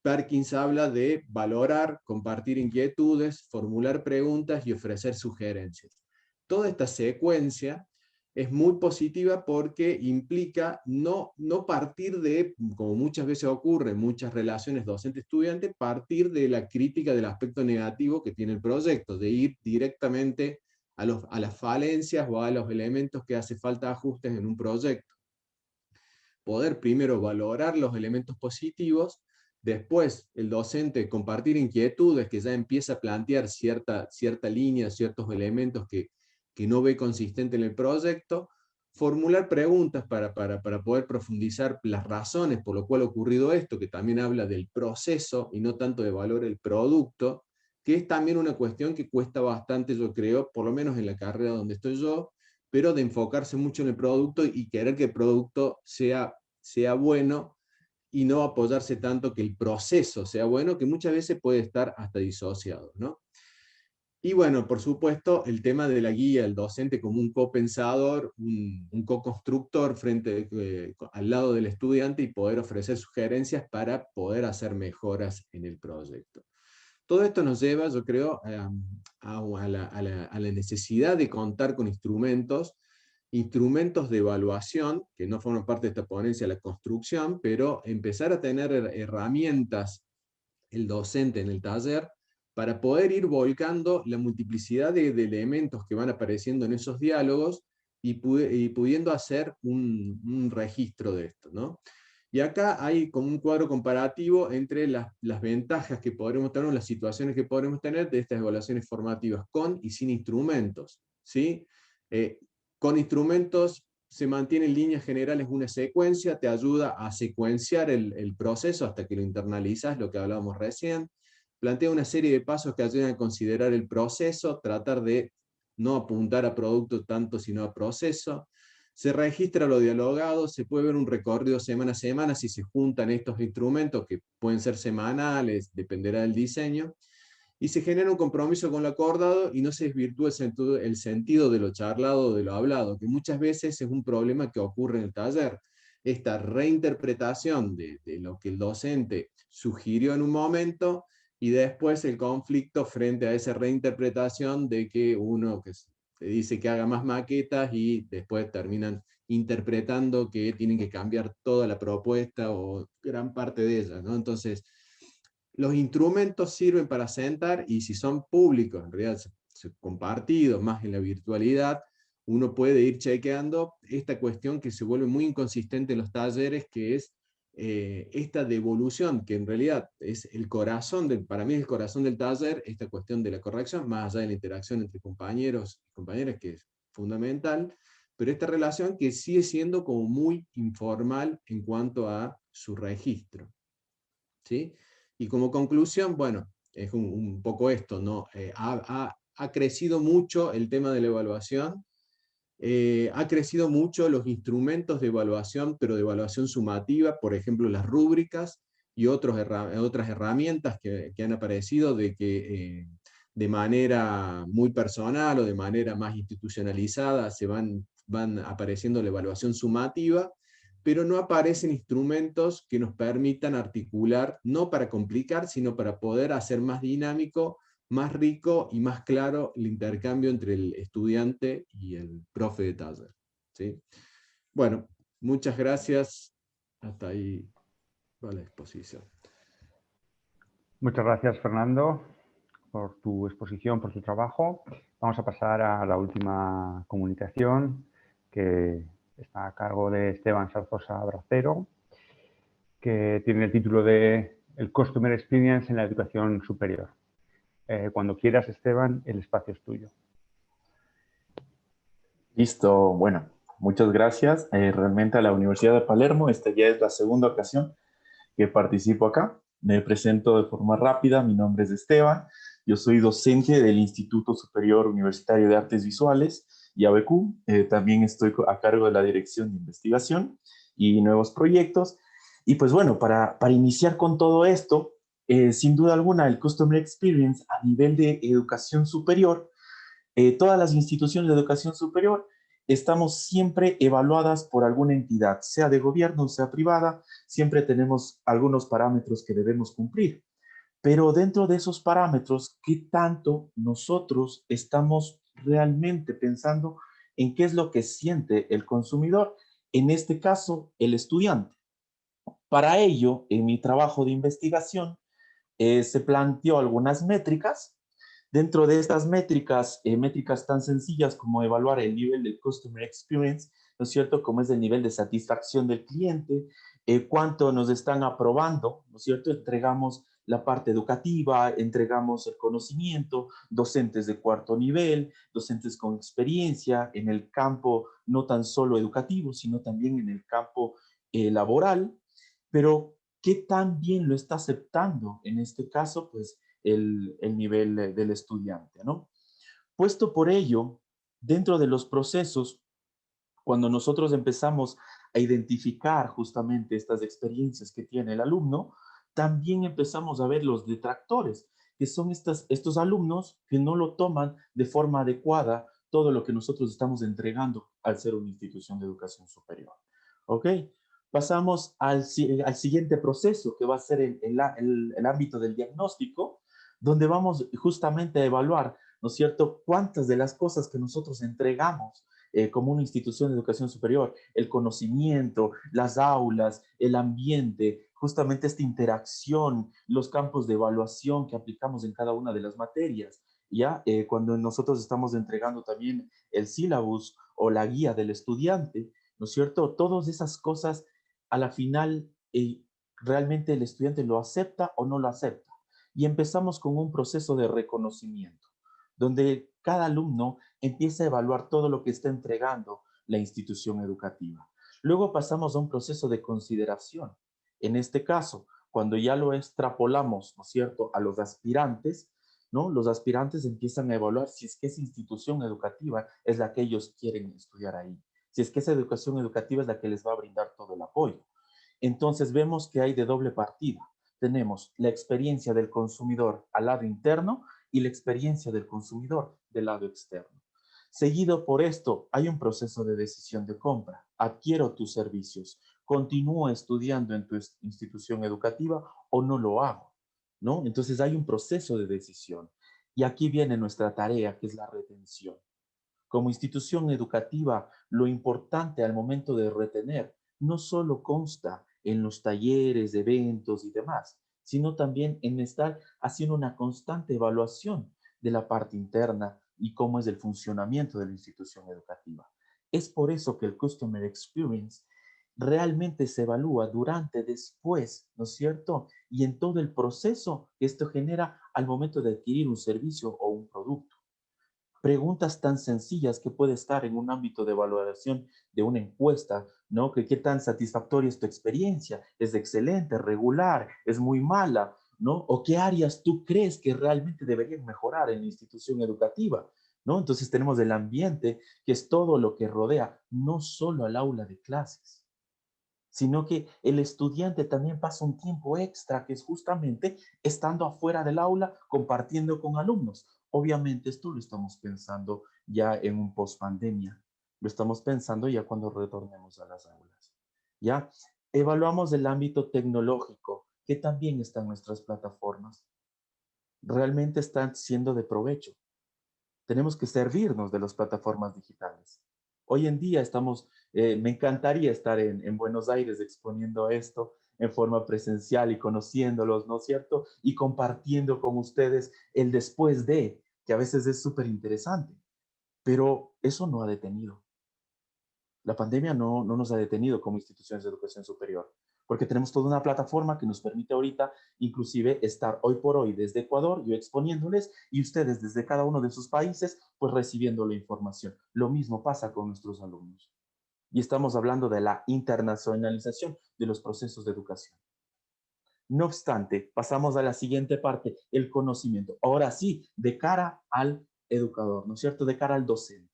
Speaker 7: Perkins habla de valorar, compartir inquietudes, formular preguntas y ofrecer sugerencias. Toda esta secuencia es muy positiva porque implica no partir de, como muchas veces ocurre en muchas relaciones docente-estudiante, partir de la crítica del aspecto negativo que tiene el proyecto, de ir directamente a las falencias o a los elementos que hace falta ajustes en un proyecto. Poder primero valorar los elementos positivos, después el docente compartir inquietudes, que ya empieza a plantear cierta línea, ciertos elementos que no ve consistente en el proyecto, formular preguntas para poder profundizar las razones por lo cual ha ocurrido esto, que también habla del proceso y no tanto de valor el producto, que es también una cuestión que cuesta bastante, yo creo, por lo menos en la carrera donde estoy yo, pero de enfocarse mucho en el producto y querer que el producto sea bueno, y no apoyarse tanto que el proceso sea bueno, que muchas veces puede estar hasta disociado, ¿no? Y bueno, por supuesto, el tema de la guía, el docente como un copensador, un co-constructor al lado del estudiante y poder ofrecer sugerencias para poder hacer mejoras en el proyecto. Todo esto nos lleva, yo creo, a la necesidad de contar con instrumentos de evaluación, que no forman parte de esta ponencia, la construcción, pero empezar a tener herramientas el docente en el taller, para poder ir volcando la multiplicidad de elementos que van apareciendo en esos diálogos y pudiendo hacer un registro de esto, ¿no? Y acá hay como un cuadro comparativo entre las ventajas que podremos tener, las situaciones que podremos tener de estas evaluaciones formativas con y sin instrumentos, ¿sí? Con instrumentos se mantiene en líneas generales una secuencia, te ayuda a secuenciar el proceso hasta que lo internalizas, lo que hablábamos recién. Plantea una serie de pasos que ayudan a considerar el proceso, tratar de no apuntar a producto tanto sino a proceso. Se registra lo dialogado, se puede ver un recorrido semana a semana si se juntan estos instrumentos que pueden ser semanales, dependerá del diseño, y se genera un compromiso con lo acordado y no se desvirtúa el sentido de lo charlado o de lo hablado, que muchas veces es un problema que ocurre en el taller. Esta reinterpretación de lo que el docente sugirió en un momento y después el conflicto frente a esa reinterpretación de que uno que se dice que haga más maquetas y después terminan interpretando que tienen que cambiar toda la propuesta o gran parte de ella, ¿no? Entonces, los instrumentos sirven para sentar y si son públicos, en realidad compartidos más en la virtualidad, uno puede ir chequeando esta cuestión que se vuelve muy inconsistente en los talleres, que es esta devolución, que en realidad es el corazón, para mí es el corazón del taller, esta cuestión de la corrección, más allá de la interacción entre compañeros y compañeras, que es fundamental, pero esta relación que sigue siendo como muy informal en cuanto a su registro, ¿sí? Y como conclusión, bueno, es un poco esto, ¿no? Ha crecido mucho el tema de la evaluación, ha crecido mucho los instrumentos de evaluación, pero de evaluación sumativa, por ejemplo, las rúbricas y otras herramientas que han aparecido de que de manera muy personal o de manera más institucionalizada van apareciendo la evaluación sumativa, pero no aparecen instrumentos que nos permitan articular, no para complicar, sino para poder hacer más dinámico, más rico y más claro el intercambio entre el estudiante y el profe de taller, ¿sí? Bueno, muchas gracias. Hasta ahí va la exposición.
Speaker 1: Muchas gracias, Fernando, por tu exposición, por tu trabajo. Vamos a pasar a la última comunicación, que está a cargo de Esteban Sarzosa Bracero, que tiene el título de El Customer Experience en la Educación Superior. Cuando quieras, Esteban, el espacio es tuyo.
Speaker 8: Listo, bueno, muchas gracias. Realmente a la Universidad de Palermo, esta ya es la segunda ocasión que participo acá. Me presento de forma rápida, mi nombre es Esteban, yo soy docente del Instituto Superior Universitario de Artes Visuales, IABQ, también estoy a cargo de la Dirección de Investigación y Nuevos Proyectos. Y pues bueno, para iniciar con todo esto, sin duda alguna el Customer Experience a nivel de educación superior, todas las instituciones de educación superior estamos siempre evaluadas por alguna entidad, sea de gobierno, sea privada, siempre tenemos algunos parámetros que debemos cumplir. Pero dentro de esos parámetros, ¿qué tanto nosotros estamos realmente pensando en qué es lo que siente el consumidor? En este caso, el estudiante. Para ello, en mi trabajo de investigación, se planteó algunas métricas. Dentro de estas métricas, métricas tan sencillas como evaluar el nivel de Customer Experience, ¿no es cierto? Como es el nivel de satisfacción del cliente, cuánto nos están aprobando, ¿no es cierto? Entregamos la parte educativa, entregamos el conocimiento, docentes de cuarto nivel, docentes con experiencia en el campo no tan solo educativo, sino también en el campo laboral, pero ¿qué tan bien lo está aceptando en este caso? Pues el nivel del estudiante, ¿no? Puesto por ello, dentro de los procesos, cuando nosotros empezamos a identificar justamente estas experiencias que tiene el alumno, también empezamos a ver los detractores. que son estos alumnos que no lo toman de forma adecuada todo lo que nosotros estamos entregando al ser una institución de educación superior. ¿Ok? Pasamos al siguiente proceso, que va a ser el ámbito del diagnóstico, donde vamos justamente a evaluar, ¿no es cierto?, cuántas de las cosas que nosotros entregamos como una institución de educación superior, el conocimiento, las aulas, el ambiente, justamente esta interacción, los campos de evaluación que aplicamos en cada una de las materias, ¿ya? Cuando nosotros estamos entregando también el sílabus o la guía del estudiante, ¿no es cierto? Todas esas cosas, a la final, realmente el estudiante lo acepta o no lo acepta. Y empezamos con un proceso de reconocimiento, donde cada alumno empieza a evaluar todo lo que está entregando la institución educativa. Luego pasamos a un proceso de consideración. En este caso, cuando ya lo extrapolamos, ¿no es cierto?, a los aspirantes, ¿no? Los aspirantes empiezan a evaluar si es que esa institución educativa es la que ellos quieren estudiar ahí, si es que esa educación educativa es la que les va a brindar todo el apoyo. Entonces vemos que hay de doble partida. Tenemos la experiencia del consumidor al lado interno y la experiencia del consumidor del lado externo. Seguido por esto, hay un proceso de decisión de compra. Adquiero tus servicios, continúo estudiando en tu institución educativa o no lo hago, ¿no? Entonces hay un proceso de decisión. Y aquí viene nuestra tarea, que es la retención. Como institución educativa, lo importante al momento de retener no solo consta en los talleres, eventos y demás, sino también en estar haciendo una constante evaluación de la parte interna y cómo es el funcionamiento de la institución educativa. Es por eso que el Customer Experience realmente se evalúa durante, después, ¿no es cierto? Y en todo el proceso que esto genera al momento de adquirir un servicio o un producto. Preguntas tan sencillas que puede estar en un ámbito de valoración de una encuesta, ¿no? Que qué tan satisfactoria es tu experiencia, es excelente, regular, es muy mala, ¿no? O qué áreas tú crees que realmente deberían mejorar en la institución educativa, ¿no? Entonces tenemos el ambiente, que es todo lo que rodea, no solo al aula de clases, sino que el estudiante también pasa un tiempo extra, que es justamente estando afuera del aula, compartiendo con alumnos. Obviamente esto lo estamos pensando ya en un post-pandemia, lo estamos pensando ya cuando retornemos a las aulas. ¿Ya? Evaluamos el ámbito tecnológico, que también está en nuestras plataformas. Realmente están siendo de provecho. Tenemos que servirnos de las plataformas digitales. Hoy en día me encantaría estar en Buenos Aires exponiendo esto en forma presencial y conociéndolos, ¿no es cierto? Y compartiendo con ustedes el después de, que a veces es súper interesante, pero eso no ha detenido. La pandemia no nos ha detenido como instituciones de educación superior, porque tenemos toda una plataforma que nos permite ahorita inclusive estar hoy por hoy desde Ecuador, yo exponiéndoles, y ustedes desde cada uno de sus países, pues recibiendo la información. Lo mismo pasa con nuestros alumnos. Y estamos hablando de la internacionalización de los procesos de educación. No obstante, pasamos a la siguiente parte, el conocimiento. Ahora sí, de cara al educador, ¿no es cierto? De cara al docente.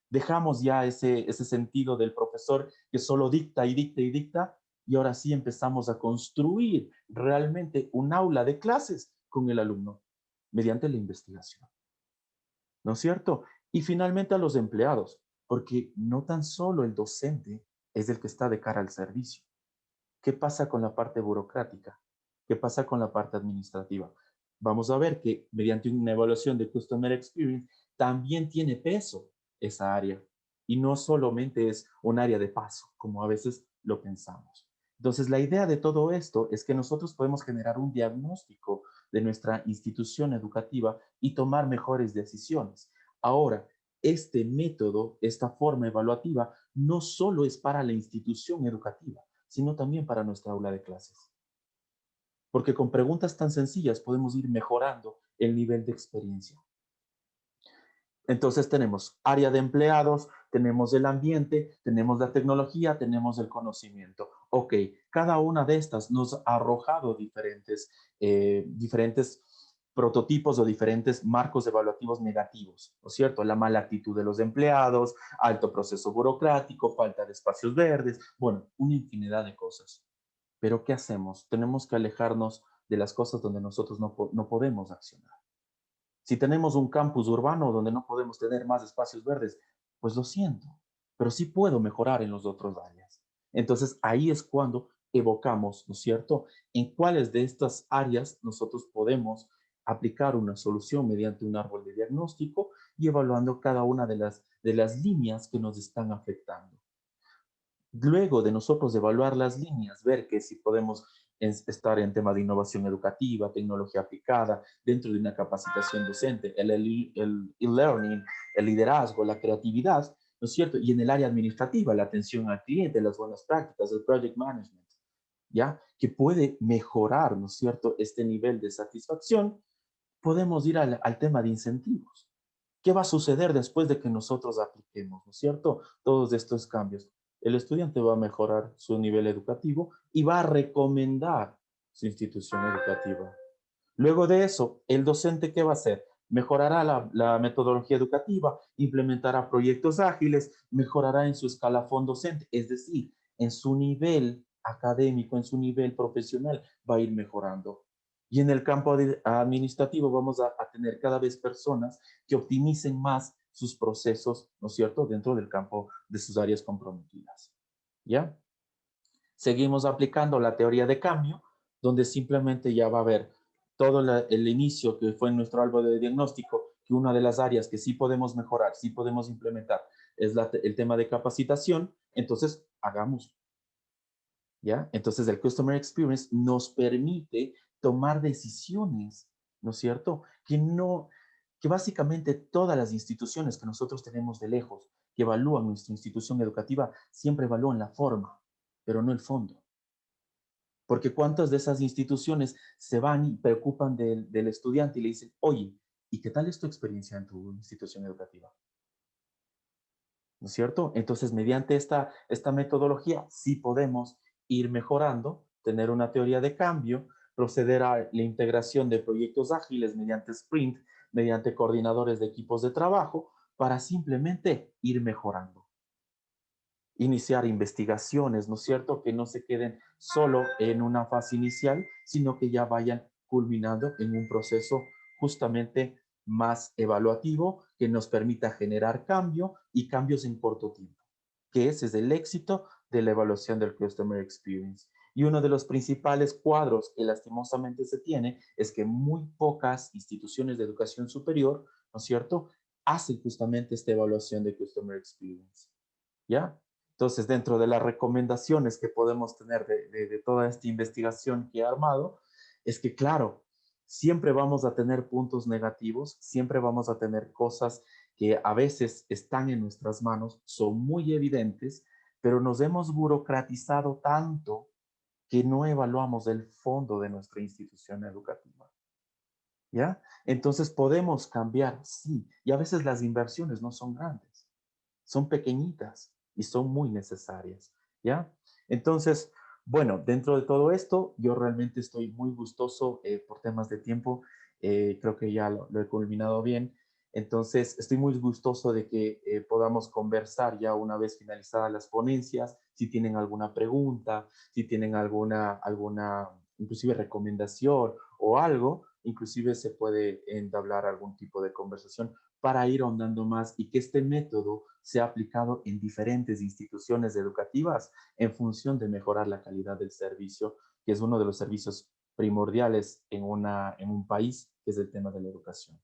Speaker 8: Dejamos ya ese sentido del profesor que solo dicta y dicta y dicta, y ahora sí empezamos a construir realmente un aula de clases con el alumno mediante la investigación. ¿No es cierto? Y finalmente a los empleados, porque no tan solo el docente es el que está de cara al servicio. ¿Qué pasa con la parte burocrática? ¿Qué pasa con la parte administrativa? Vamos a ver que mediante una evaluación de Customer Experience también tiene peso esa área y no solamente es un área de paso, como a veces lo pensamos. Entonces, la idea de todo esto es que nosotros podemos generar un diagnóstico de nuestra institución educativa y tomar mejores decisiones. Ahora, este método, esta forma evaluativa, no solo es para la institución educativa, sino también para nuestra aula de clases. Porque con preguntas tan sencillas podemos ir mejorando el nivel de experiencia. Entonces tenemos área de empleados, tenemos el ambiente, tenemos la tecnología, tenemos el conocimiento. Ok, cada una de estas nos ha arrojado diferentes prototipos o diferentes marcos evaluativos negativos, ¿no es cierto? La mala actitud de los empleados, alto proceso burocrático, falta de espacios verdes, bueno, una infinidad de cosas. Pero ¿qué hacemos? Tenemos que alejarnos de las cosas donde nosotros no podemos accionar. Si tenemos un campus urbano donde no podemos tener más espacios verdes, pues lo siento, pero sí puedo mejorar en los otros áreas. Entonces ahí es cuando evocamos, ¿no es cierto?, en cuáles de estas áreas nosotros podemos aplicar una solución mediante un árbol de diagnóstico y evaluando cada una de las líneas que nos están afectando. Luego de nosotros evaluar las líneas, ver que si podemos estar en tema de innovación educativa, tecnología aplicada, dentro de una capacitación docente, el e-learning, el liderazgo, la creatividad, ¿no es cierto? Y en el área administrativa, la atención al cliente, las buenas prácticas, el project management, ¿ya? Que puede mejorar, ¿no es cierto?, este nivel de satisfacción. Podemos ir al tema de incentivos. ¿Qué va a suceder después de que nosotros apliquemos, ¿no es cierto?, todos estos cambios? El estudiante va a mejorar su nivel educativo y va a recomendar su institución educativa. Luego de eso, el docente, ¿qué va a hacer? Mejorará la metodología educativa, implementará proyectos ágiles, mejorará en su escalafón docente, es decir, en su nivel académico, en su nivel profesional, va a ir mejorando. Y en el campo administrativo vamos a tener cada vez personas que optimicen más sus procesos, ¿no es cierto?, dentro del campo de sus áreas comprometidas. ¿Ya? Seguimos aplicando la teoría de cambio, donde simplemente ya va a haber todo el inicio que fue en nuestro árbol de diagnóstico, que una de las áreas que sí podemos mejorar, sí podemos implementar, es el tema de capacitación. Entonces, hagámoslo. ¿Ya? Entonces, el Customer Experience nos permite tomar decisiones, ¿no es cierto?, que básicamente todas las instituciones que nosotros tenemos de lejos, que evalúan nuestra institución educativa, siempre evalúan la forma, pero no el fondo. Porque ¿cuántas de esas instituciones se van y preocupan del estudiante y le dicen, oye, ¿y qué tal es tu experiencia en tu institución educativa? ¿No es cierto? Entonces, mediante esta metodología, sí podemos ir mejorando, tener una teoría de cambio, proceder a la integración de proyectos ágiles mediante sprint, mediante coordinadores de equipos de trabajo, para simplemente ir mejorando. Iniciar investigaciones, ¿no es cierto?, que no se queden solo en una fase inicial, sino que ya vayan culminando en un proceso justamente más evaluativo que nos permita generar cambio y cambios en corto tiempo, que ese es el éxito de la evaluación del Customer Experience. Y uno de los principales cuadros que lastimosamente se tiene es que muy pocas instituciones de educación superior, ¿no es cierto?, hacen justamente esta evaluación de Customer Experience. ¿Ya? Entonces, dentro de las recomendaciones que podemos tener de toda esta investigación que he armado, es que, claro, siempre vamos a tener puntos negativos, siempre vamos a tener cosas que a veces están en nuestras manos, son muy evidentes, pero nos hemos burocratizado tanto que no evaluamos el fondo de nuestra institución educativa. ¿Ya? Entonces podemos cambiar, sí, y a veces las inversiones no son grandes, son pequeñitas y son muy necesarias, ¿ya? Entonces, bueno, dentro de todo esto, yo realmente estoy muy gustoso por temas de tiempo, creo que ya lo he culminado bien, entonces estoy muy gustoso de que podamos conversar ya una vez finalizadas las ponencias, si tienen alguna pregunta, si tienen alguna inclusive recomendación o algo, inclusive se puede entablar algún tipo de conversación para ir ahondando más y que este método sea aplicado en diferentes instituciones educativas en función de mejorar la calidad del servicio, que es uno de los servicios primordiales en un país, que es el tema de la educación.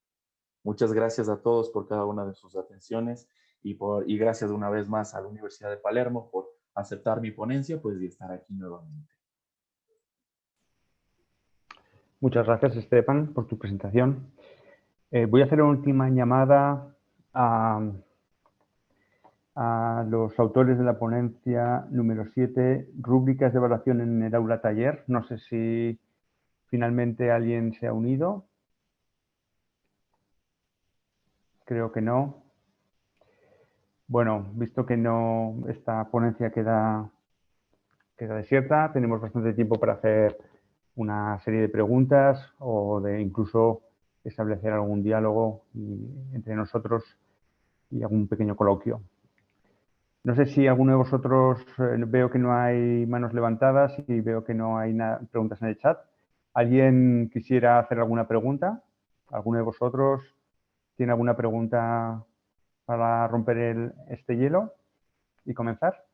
Speaker 8: Muchas gracias a todos por cada una de sus atenciones y gracias una vez más a la Universidad de Palermo por aceptar mi ponencia, pues, y estar aquí nuevamente.
Speaker 1: Muchas gracias, Esteban, por tu presentación. Voy a hacer una última llamada a los autores de la ponencia número 7, rúbricas de evaluación en el aula taller. No sé si finalmente alguien se ha unido. Creo que no. Bueno, visto que no, esta ponencia queda desierta, tenemos bastante tiempo para hacer una serie de preguntas o de incluso establecer algún diálogo entre nosotros y algún pequeño coloquio. No sé si alguno de vosotros, veo que no hay manos levantadas y veo que no hay preguntas en el chat. ¿Alguien quisiera hacer alguna pregunta? ¿Alguno de vosotros tiene alguna pregunta para romper este hielo y comenzar?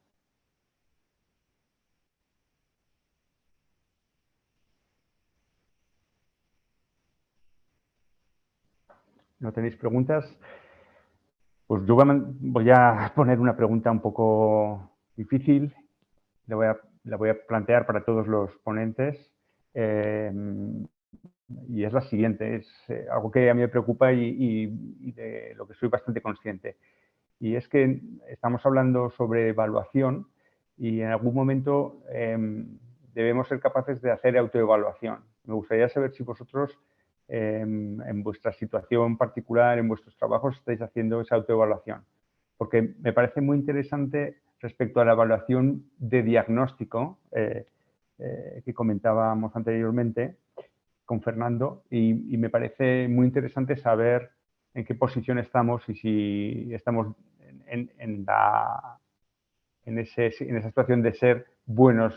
Speaker 1: ¿No tenéis preguntas? Pues yo voy a poner una pregunta un poco difícil. La voy a plantear para todos los ponentes. Y es la siguiente. Es algo que a mí me preocupa y de lo que soy bastante consciente. Y es que estamos hablando sobre evaluación y en algún momento debemos ser capaces de hacer autoevaluación. Me gustaría saber si vosotros en vuestra situación particular, en vuestros trabajos, estáis haciendo esa autoevaluación. Porque me parece muy interesante respecto a la evaluación de diagnóstico que comentábamos anteriormente con Fernando y me parece muy interesante saber en qué posición estamos y si estamos en esa situación de ser buenos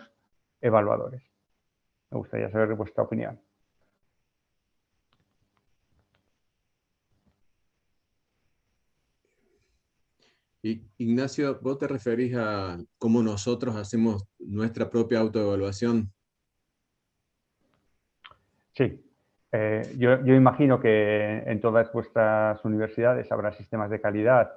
Speaker 1: evaluadores. Me gustaría saber vuestra opinión.
Speaker 7: Ignacio, ¿vos te referís a cómo nosotros hacemos nuestra propia autoevaluación?
Speaker 1: Sí. Yo imagino que en todas vuestras universidades habrá sistemas de calidad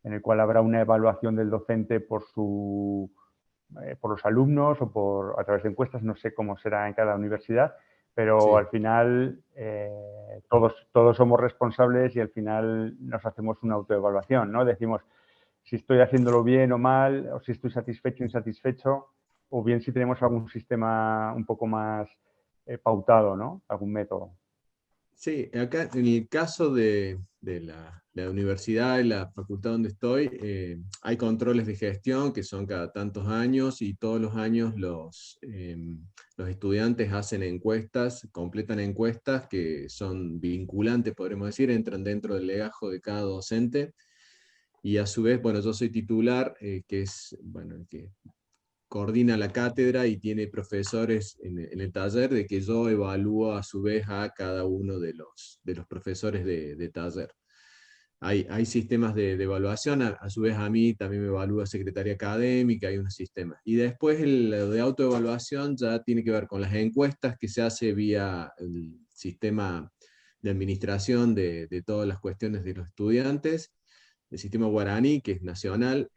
Speaker 1: en el cual habrá una evaluación del docente por los alumnos o a través de encuestas, no sé cómo será en cada universidad, pero
Speaker 7: Sí.
Speaker 1: al final todos somos responsables y al final nos hacemos una autoevaluación, ¿no? Decimos si estoy haciéndolo bien o mal, o si estoy satisfecho o insatisfecho, o bien si tenemos algún sistema un poco más pautado, ¿no? Algún método.
Speaker 7: Sí, acá en el caso de la universidad y la facultad donde estoy, hay controles de gestión que son cada tantos años y todos los años los estudiantes hacen encuestas, completan encuestas que son vinculantes, podremos decir, entran dentro del legajo de cada docente y a su vez, bueno, yo soy titular, que es, bueno, el que coordina la cátedra y tiene profesores en el taller de que yo evalúo a su vez a cada uno de los profesores de taller. Hay sistemas de evaluación, a su vez a mí también me evalúa secretaria académica, hay unos sistemas. Y después el de autoevaluación ya tiene que ver con las encuestas que se hace vía el sistema de administración de todas las cuestiones de los estudiantes, el sistema guaraní, que es nacional,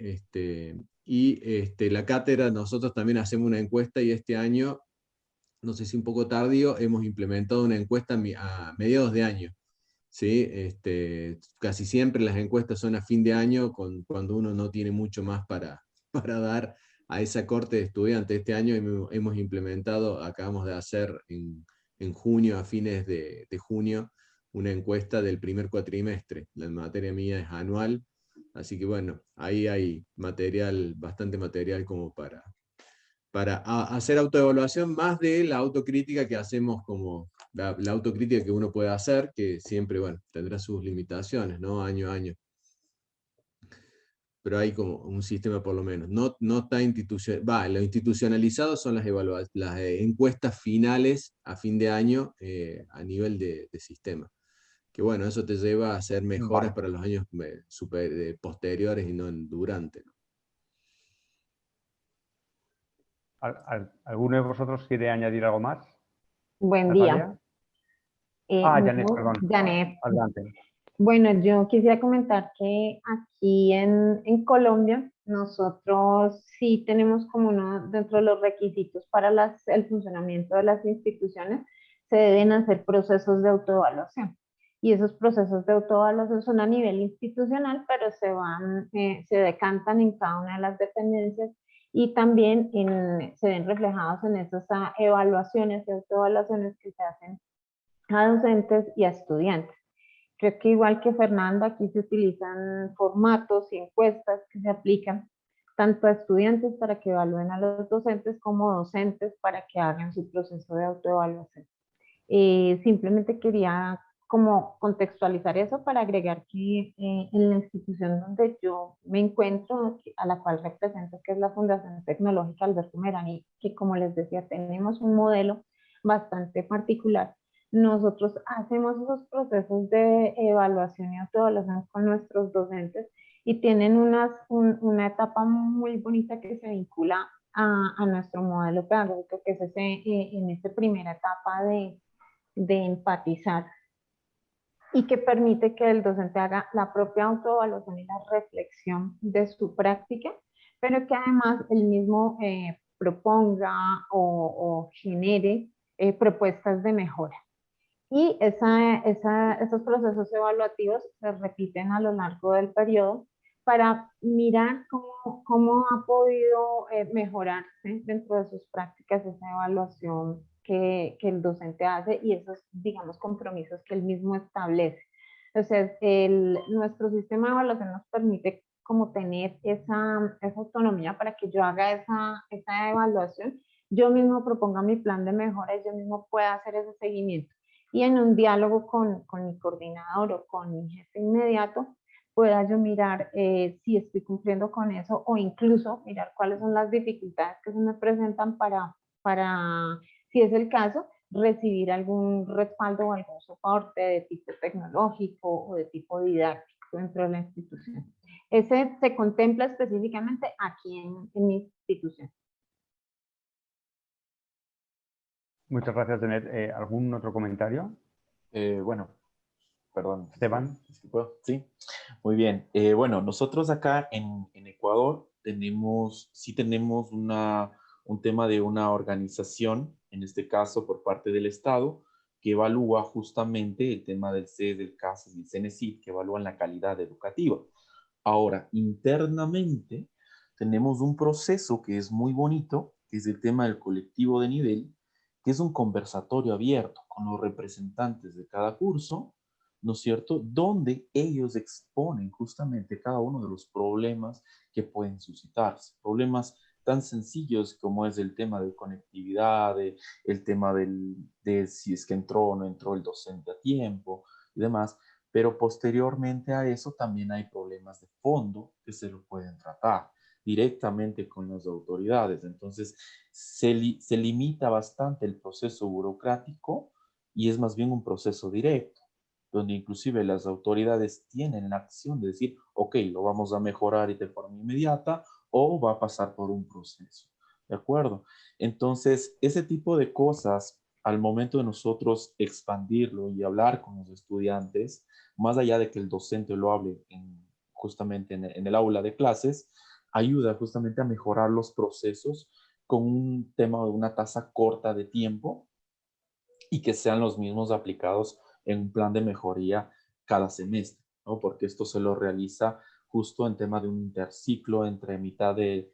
Speaker 7: y la cátedra, nosotros también hacemos una encuesta y este año, no sé si un poco tardío, hemos implementado una encuesta a mediados de año. ¿Sí? Casi siempre las encuestas son a fin de año, cuando uno no tiene mucho más para dar a esa corte de estudiantes. Este año hemos implementado, acabamos de hacer en junio, a fines de junio, una encuesta del primer cuatrimestre. La materia mía es anual, así que bueno, ahí hay material, bastante material como para hacer autoevaluación, más de la autocrítica que hacemos, como la autocrítica que uno puede hacer, que siempre, bueno, tendrá sus limitaciones, ¿no? Año a año. Pero hay como un sistema por lo menos. No está lo institucionalizado son las encuestas finales a fin de año a nivel de sistema. Que bueno, eso te lleva a hacer mejoras para los años posteriores y no durante, ¿no?
Speaker 1: ¿Alguno de vosotros quiere añadir algo más?
Speaker 3: Buen
Speaker 1: Natalia.
Speaker 3: día.
Speaker 1: Janet, perdón.
Speaker 3: Janet.
Speaker 1: Adelante.
Speaker 3: Bueno, yo quisiera comentar que aquí en Colombia nosotros sí tenemos como uno dentro de los requisitos para el funcionamiento de las instituciones, se deben hacer procesos de autoevaluación. Y esos procesos de autoevaluación son a nivel institucional, pero se decantan en cada una de las dependencias y también se ven reflejados en esas evaluaciones y autoevaluaciones que se hacen a docentes y a estudiantes. Creo que igual que Fernando, aquí se utilizan formatos y encuestas que se aplican tanto a estudiantes para que evalúen a los docentes como docentes para que hagan su proceso de autoevaluación. Simplemente quería como contextualizar eso para agregar que en la institución donde yo me encuentro, a la cual represento, que es la Fundación Tecnológica Alberto Merani, que como les decía, tenemos un modelo bastante particular. Nosotros hacemos esos procesos de evaluación y autoevaluación con nuestros docentes y tienen una etapa muy bonita que se vincula a nuestro modelo pedagógico, que es en esta primera etapa de empatizar y que permite que el docente haga la propia autoevaluación y la reflexión de su práctica, pero que además él mismo proponga o genere propuestas de mejora. Y esos procesos evaluativos se repiten a lo largo del periodo para mirar cómo ha podido mejorarse dentro de sus prácticas esa evaluación que el docente hace y esos, digamos, compromisos que él mismo establece. Entonces, nuestro sistema de evaluación nos permite como tener esa autonomía para que yo haga esa evaluación, yo mismo proponga mi plan de mejora y yo mismo pueda hacer ese seguimiento. Y en un diálogo con mi coordinador o con mi jefe inmediato, pueda yo mirar si estoy cumpliendo con eso o incluso mirar cuáles son las dificultades que se me presentan para si es el caso, recibir algún respaldo o algún soporte de tipo tecnológico o de tipo didáctico dentro de la institución. Ese se contempla específicamente aquí en mi institución.
Speaker 1: Muchas gracias, Janet. ¿Algún otro comentario?
Speaker 8: Bueno, perdón.
Speaker 1: Esteban.
Speaker 8: Sí, muy bien. Bueno, nosotros acá en Ecuador sí tenemos un tema de una organización, en este caso por parte del Estado, que evalúa justamente el tema del CES, del CASES y el CENESID, que evalúan la calidad educativa. Ahora, internamente tenemos un proceso que es muy bonito, que es el tema del colectivo de nivel, que es un conversatorio abierto con los representantes de cada curso, ¿no es cierto?, donde ellos exponen justamente cada uno de los problemas que pueden suscitarse. Problemas tan sencillos como es el tema de conectividad, el tema de si es que entró o no entró el docente a tiempo y demás. Pero posteriormente a eso también hay problemas de fondo que se lo pueden tratar directamente con las autoridades. Entonces, se limita bastante el proceso burocrático y es más bien un proceso directo, donde inclusive las autoridades tienen la acción de decir, ok, lo vamos a mejorar de forma inmediata o va a pasar por un proceso. ¿De acuerdo? Entonces, ese tipo de cosas, al momento de nosotros expandirlo y hablar con los estudiantes, más allá de que el docente lo hable justamente en el aula de clases, ayuda justamente a mejorar los procesos con un tema de una tasa corta de tiempo y que sean los mismos aplicados en un plan de mejoría cada semestre, ¿no? Porque esto se lo realiza justo en tema de un interciclo entre mitad de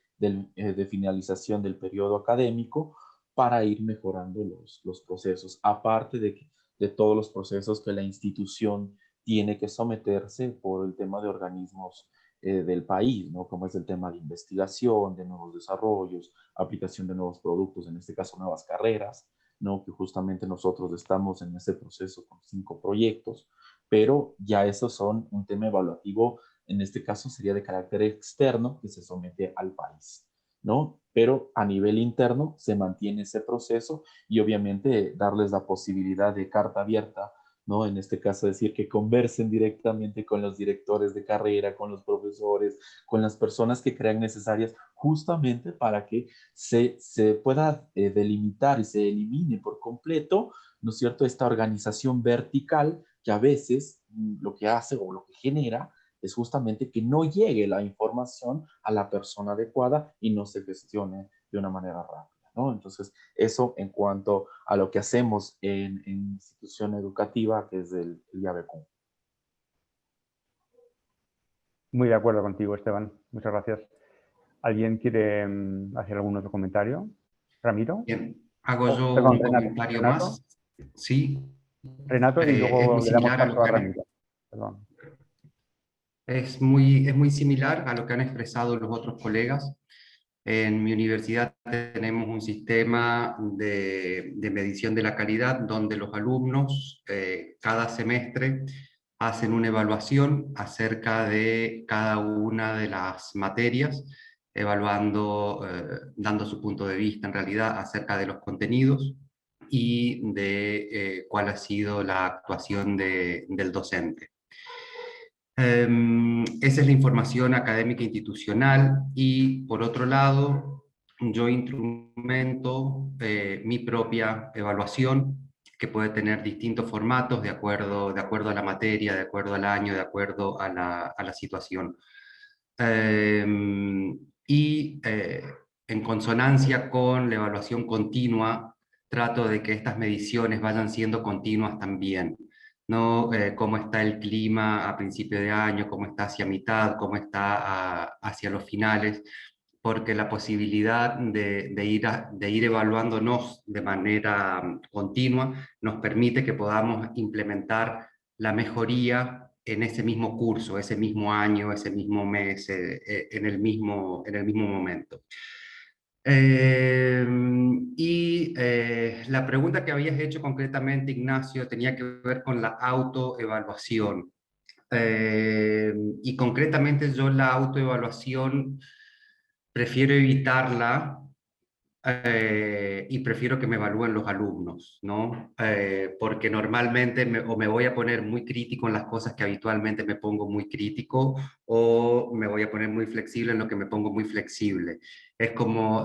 Speaker 8: finalización del periodo académico para ir mejorando los procesos, aparte de todos los procesos que la institución tiene que someterse por el tema de organismos del país, ¿no? Como es el tema de investigación, de nuevos desarrollos, aplicación de nuevos productos, en este caso nuevas carreras, ¿no? Que justamente nosotros estamos en ese proceso con 5 proyectos, pero ya esos son un tema evaluativo, en este caso sería de carácter externo que se somete al país, ¿no? Pero a nivel interno se mantiene ese proceso y obviamente darles la posibilidad de carta abierta, ¿no? En este caso decir que conversen directamente con los directores de carrera, con los profesores, con las personas que crean necesarias justamente para que se pueda delimitar y se elimine por completo, ¿no es cierto?, esta organización vertical que a veces lo que hace o lo que genera es justamente que no llegue la información a la persona adecuada y no se gestione de una manera rápida, ¿no? Entonces, eso en cuanto a lo que hacemos en institución educativa, que es el IABQ.
Speaker 1: Muy de acuerdo contigo, Esteban. Muchas gracias. ¿Alguien quiere hacer algún otro comentario? ¿Ramiro?
Speaker 4: Bien, hago yo
Speaker 1: perdón,
Speaker 4: un comentario
Speaker 1: Renato.
Speaker 4: más. Sí.
Speaker 1: Renato, y luego
Speaker 4: muy
Speaker 1: le damos
Speaker 4: similar a lo
Speaker 1: paso a
Speaker 4: que
Speaker 1: Ramiro. Perdón.
Speaker 4: Es muy similar a lo que han expresado los otros colegas. En mi universidad tenemos un sistema de medición de la calidad donde los alumnos cada semestre hacen una evaluación acerca de cada una de las materias, evaluando, dando su punto de vista en realidad acerca de los contenidos y de cuál ha sido la actuación del docente. Esa es la información académica institucional y, por otro lado, yo instrumento mi propia evaluación, que puede tener distintos formatos de acuerdo a la materia, de acuerdo al año, de acuerdo a la situación. En consonancia con la evaluación continua, trato de que estas mediciones vayan siendo continuas también, ¿no? Cómo está el clima a principio de año, cómo está hacia mitad, cómo está hacia los finales, porque la posibilidad de ir evaluándonos de manera continua nos permite que podamos implementar la mejoría en ese mismo curso, ese mismo año, ese mismo mes, en el mismo momento. La pregunta que habías hecho concretamente, Ignacio, tenía que ver con la autoevaluación. Y concretamente yo la autoevaluación prefiero evitarla y prefiero que me evalúen los alumnos, ¿no? Porque normalmente o me voy a poner muy crítico en las cosas que habitualmente me pongo muy crítico, o me voy a poner muy flexible en lo que me pongo muy flexible. Es como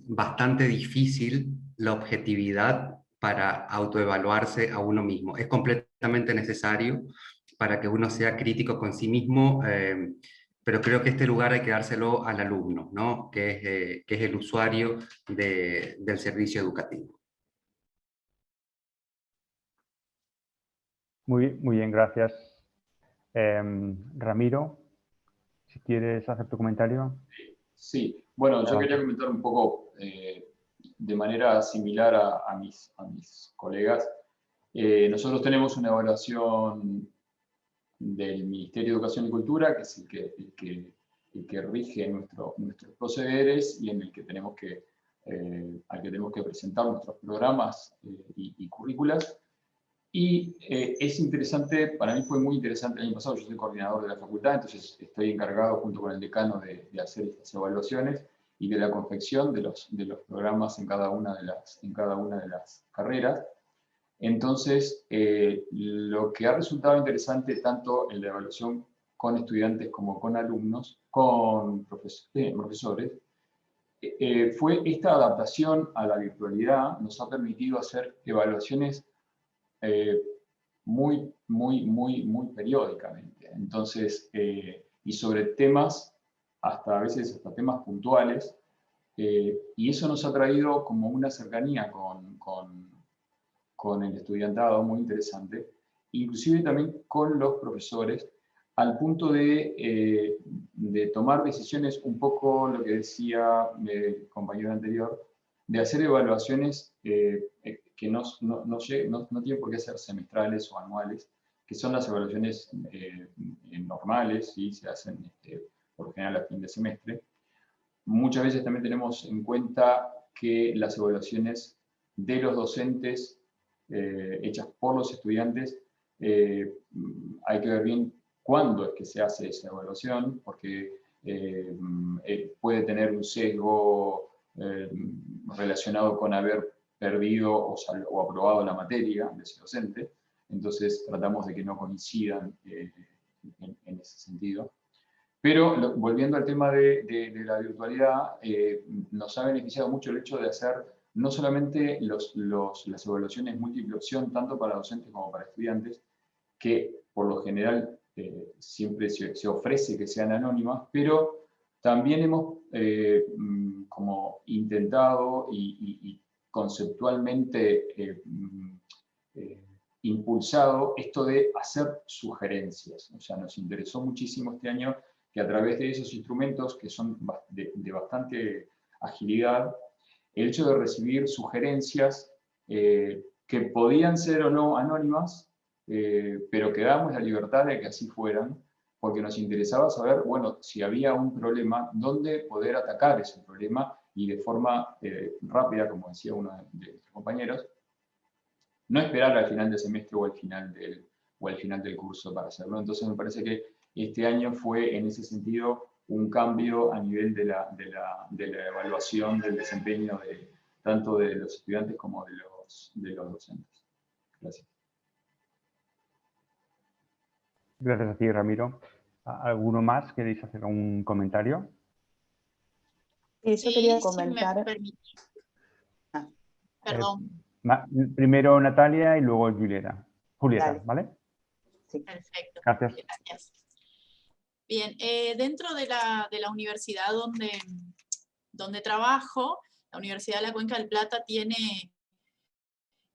Speaker 4: bastante difícil la objetividad para autoevaluarse a uno mismo. Es completamente necesario para que uno sea crítico con sí mismo, pero creo que este lugar hay que dárselo al alumno, ¿no? Que es el usuario del servicio educativo.
Speaker 1: Muy bien, gracias. Ramiro, si quieres hacer tu comentario.
Speaker 2: Sí, bueno, yo quería comentar un poco de manera similar a mis colegas. Nosotros tenemos una evaluación del Ministerio de Educación y Cultura, que es el que rige nuestros procederes y en el que tenemos al que tenemos que presentar nuestros programas y currículas. Y es interesante, para mí fue muy interesante el año pasado, yo soy coordinador de la facultad, entonces estoy encargado junto con el decano de hacer estas evaluaciones y de la confección de los programas en cada una de las carreras. Entonces, lo que ha resultado interesante tanto en la evaluación con estudiantes como con alumnos, con profesores, fue esta adaptación a la virtualidad nos ha permitido hacer evaluaciones muy periódicamente. Entonces, y sobre temas, a veces hasta temas puntuales, y eso nos ha traído como una cercanía con el estudiantado muy interesante, inclusive también con los profesores, al punto de tomar decisiones, un poco lo que decía el compañero anterior, de hacer evaluaciones que no tienen por qué ser semestrales o anuales, que son las evaluaciones normales, y se hacen por lo general a fin de semestre. Muchas veces también tenemos en cuenta que las evaluaciones de los docentes hechas por los estudiantes, hay que ver bien cuándo es que se hace esa evaluación, porque puede tener un sesgo relacionado con haber perdido o aprobado la materia de ese docente. Entonces tratamos de que no coincidan en ese sentido. Pero volviendo al tema de la virtualidad, nos ha beneficiado mucho el hecho de hacer no solamente las evaluaciones múltiple opción, tanto para docentes como para estudiantes, que por lo general siempre se ofrece que sean anónimas, pero también hemos como intentado y conceptualmente impulsado esto de hacer sugerencias. O sea, nos interesó muchísimo este año que a través de esos instrumentos, que son de bastante agilidad, el hecho de recibir sugerencias que podían ser o no anónimas, pero que dábamos la libertad de que así fueran, porque nos interesaba saber, bueno, si había un problema, dónde poder atacar ese problema y de forma rápida, como decía uno de nuestros compañeros, no esperar al final del semestre o al final del curso para hacerlo. Entonces me parece que este año fue en ese sentido un cambio a nivel de la evaluación del desempeño tanto de los estudiantes como los docentes. Gracias.
Speaker 1: Gracias a ti, Ramiro. ¿Alguno más queréis hacer un comentario?
Speaker 5: Sí, yo quería
Speaker 6: Sí,
Speaker 5: comentar.
Speaker 6: me permite. Perdón.
Speaker 1: Primero Natalia y luego Julieta.
Speaker 5: Dale.
Speaker 1: ¿Vale?
Speaker 5: Sí.
Speaker 6: Perfecto.
Speaker 1: Gracias.
Speaker 6: Gracias. Bien, dentro de la universidad donde trabajo, la Universidad de la Cuenca del Plata tiene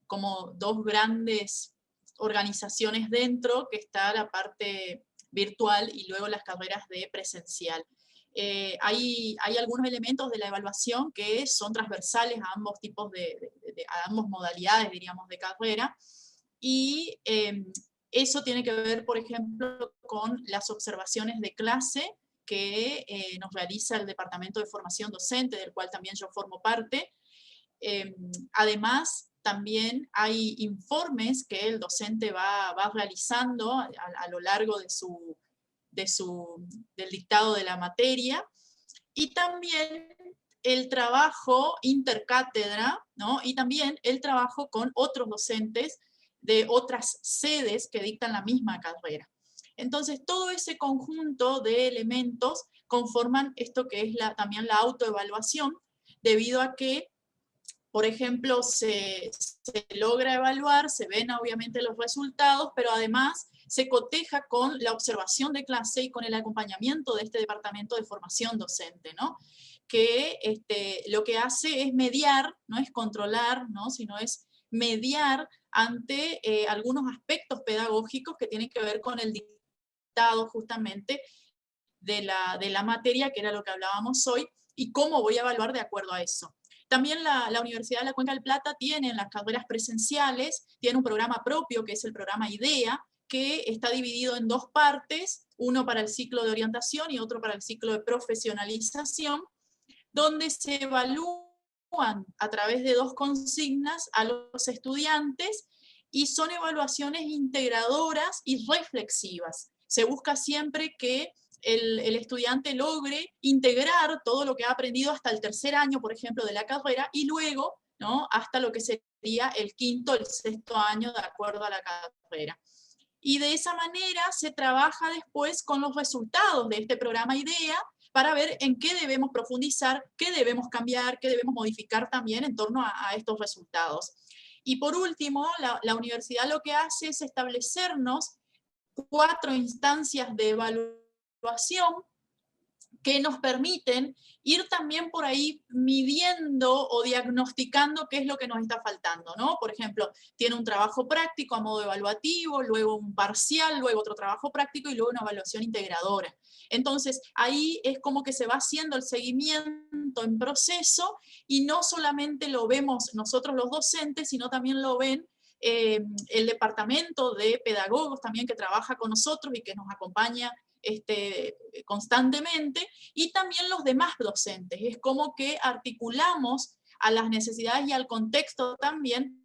Speaker 6: como dos grandes organizaciones dentro, que está la parte virtual y luego las carreras de presencial. Hay algunos elementos de la evaluación que son transversales a ambos tipos a ambas modalidades, diríamos, de carrera, y eso tiene que ver, por ejemplo, con las observaciones de clase que nos realiza el Departamento de Formación Docente, del cual también yo formo parte. Además, también hay informes que el docente va realizando a lo largo del dictado de la materia, y también el trabajo intercátedra, ¿no? Y también el trabajo con otros docentes de otras sedes que dictan la misma carrera. Entonces, todo ese conjunto de elementos conforman esto que es también la autoevaluación, debido a que, por ejemplo, se logra evaluar, se ven obviamente los resultados, pero además se coteja con la observación de clase y con el acompañamiento de este departamento de formación docente, ¿no? Que lo que hace es mediar, no es controlar, ¿no? Sino es mediar ante algunos aspectos pedagógicos que tienen que ver con el dictado justamente de la materia, que era lo que hablábamos hoy, y cómo voy a evaluar de acuerdo a eso. También la Universidad de la Cuenca del Plata tiene en las carreras presenciales, tiene un programa propio que es el programa IDEA, que está dividido en dos partes, uno para el ciclo de orientación y otro para el ciclo de profesionalización, donde se evalúan a través de dos consignas a los estudiantes, y son evaluaciones integradoras y reflexivas. Se busca siempre que el estudiante logre integrar todo lo que ha aprendido hasta el tercer año, por ejemplo, de la carrera, y luego, ¿no?, hasta lo que sería el quinto, el sexto año, de acuerdo a la carrera. Y de esa manera se trabaja después con los resultados de este programa IDEA para ver en qué debemos profundizar, qué debemos cambiar, qué debemos modificar también en torno a estos resultados. Y por último, la universidad lo que hace es establecernos 4 instancias de evaluación que nos permiten ir también por ahí midiendo o diagnosticando qué es lo que nos está faltando, ¿no? Por ejemplo, tiene un trabajo práctico a modo evaluativo, luego un parcial, luego otro trabajo práctico y luego una evaluación integradora. Entonces, ahí es como que se va haciendo el seguimiento en proceso, y no solamente lo vemos nosotros los docentes, sino también lo ven el departamento de pedagogos también, que trabaja con nosotros y que nos acompaña constantemente, y también los demás docentes. Es como que articulamos a las necesidades y al contexto también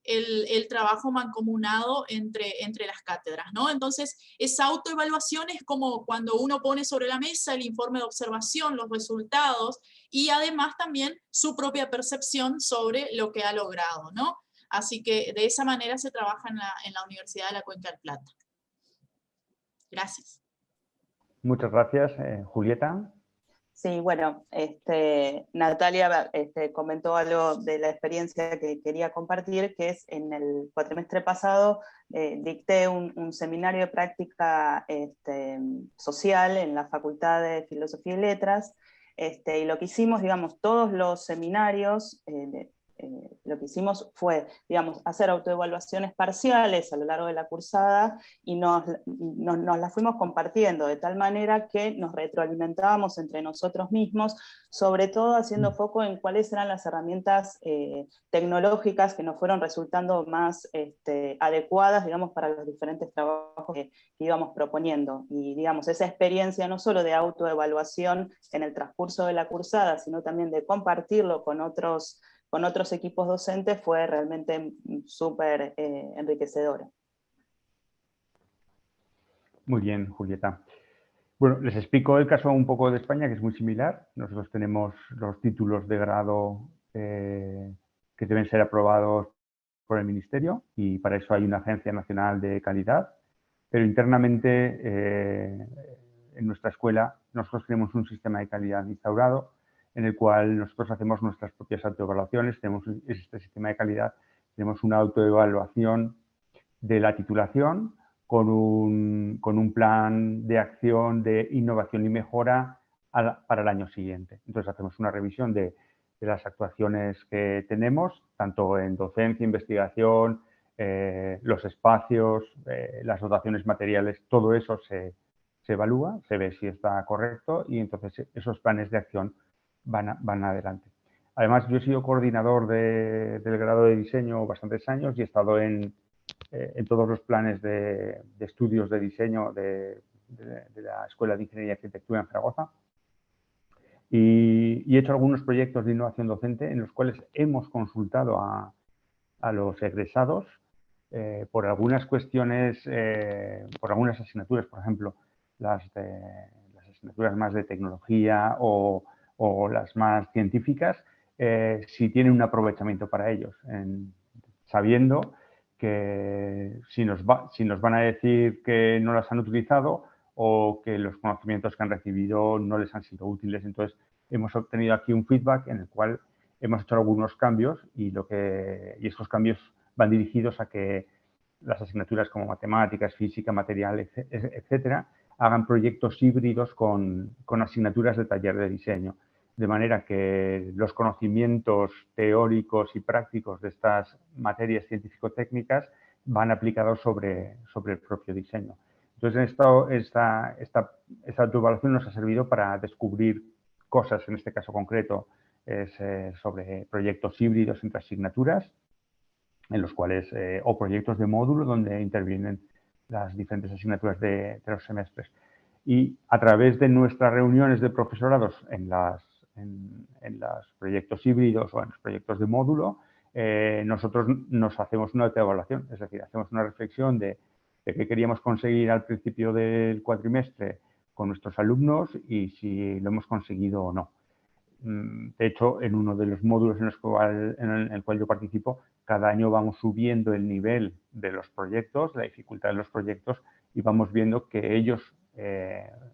Speaker 6: el trabajo mancomunado entre las cátedras, ¿no? Entonces, esa autoevaluación es como cuando uno pone sobre la mesa el informe de observación, los resultados, y además también su propia percepción sobre lo que ha logrado, ¿no? Así que de esa manera se trabaja en la Universidad de la Cuenca del Plata. Gracias.
Speaker 1: Muchas gracias. Julieta.
Speaker 5: Sí, bueno, Natalia comentó algo de la experiencia que quería compartir, que es en el cuatrimestre pasado dicté un seminario de práctica social en la Facultad de Filosofía y Letras, y lo que hicimos, digamos, todos los seminarios, lo que hicimos fue, digamos, hacer autoevaluaciones parciales a lo largo de la cursada, y nos las fuimos compartiendo de tal manera que nos retroalimentábamos entre nosotros mismos, sobre todo haciendo foco en cuáles eran las herramientas tecnológicas que nos fueron resultando más adecuadas, digamos, para los diferentes trabajos que íbamos proponiendo. Y, digamos, esa experiencia no solo de autoevaluación en el transcurso de la cursada, sino también de compartirlo con otros equipos docentes, fue realmente súper enriquecedora.
Speaker 1: Muy bien, Julieta. Bueno, les explico el caso un poco de España, que es muy similar. Nosotros tenemos los títulos de grado que deben ser aprobados por el Ministerio y para eso hay una Agencia Nacional de Calidad, pero internamente en nuestra escuela nosotros tenemos un sistema de calidad instaurado en el cual nosotros hacemos nuestras propias autoevaluaciones, tenemos este sistema de calidad, tenemos una autoevaluación de la titulación con un plan de acción de innovación y mejora para el año siguiente. Entonces hacemos una revisión de las actuaciones que tenemos, tanto en docencia, investigación, los espacios, las dotaciones materiales, todo eso se evalúa, se ve si está correcto y entonces esos planes de acción van adelante. Además, yo he sido coordinador del grado de diseño bastantes años y he estado en todos los planes de estudios de diseño de la Escuela de Ingeniería y Arquitectura en Zaragoza. Y he hecho algunos proyectos de innovación docente en los cuales hemos consultado a los egresados por algunas cuestiones, por algunas asignaturas, por ejemplo, las asignaturas más de tecnología o las más científicas, si tienen un aprovechamiento para ellos, sabiendo que si nos van a decir que no las han utilizado o que los conocimientos que han recibido no les han sido útiles. Entonces, hemos obtenido aquí un feedback en el cual hemos hecho algunos cambios y estos cambios van dirigidos a que las asignaturas como matemáticas, física, material, etcétera, hagan proyectos híbridos con asignaturas de taller de diseño. De manera que los conocimientos teóricos y prácticos de estas materias científico-técnicas van aplicados sobre el propio diseño. Entonces, esta autoevaluación nos ha servido para descubrir cosas, en este caso concreto, sobre proyectos híbridos entre asignaturas, en los cuales, o proyectos de módulo donde intervienen las diferentes asignaturas de los semestres. Y a través de nuestras reuniones de profesorados en los proyectos híbridos o en los proyectos de módulo, nosotros nos hacemos una autoevaluación, es decir, hacemos una reflexión de qué queríamos conseguir al principio del cuatrimestre con nuestros alumnos y si lo hemos conseguido o no. De hecho, en uno de los módulos en el cual yo participo, cada año vamos subiendo el nivel de los proyectos, la dificultad de los proyectos y vamos viendo que ellos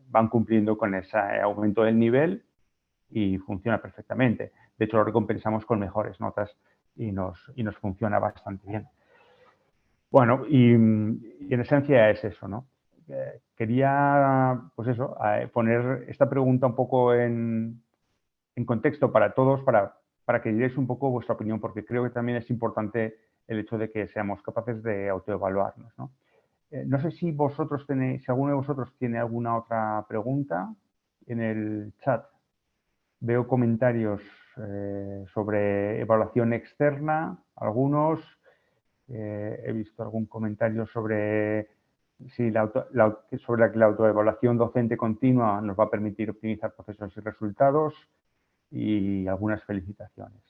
Speaker 1: van cumpliendo con ese aumento del nivel y funciona perfectamente. De hecho, lo recompensamos con mejores notas y nos funciona bastante bien. Bueno, y en esencia es eso, ¿no? Quería, pues eso, poner esta pregunta un poco en contexto para todos, para que diréis un poco vuestra opinión, porque creo que también es importante el hecho de que seamos capaces de autoevaluarnos, ¿no? No sé si alguno de vosotros tiene alguna otra pregunta en el chat. Veo comentarios sobre evaluación externa, algunos. He visto algún comentario sobre que la autoevaluación docente continua nos va a permitir optimizar procesos y resultados y algunas felicitaciones.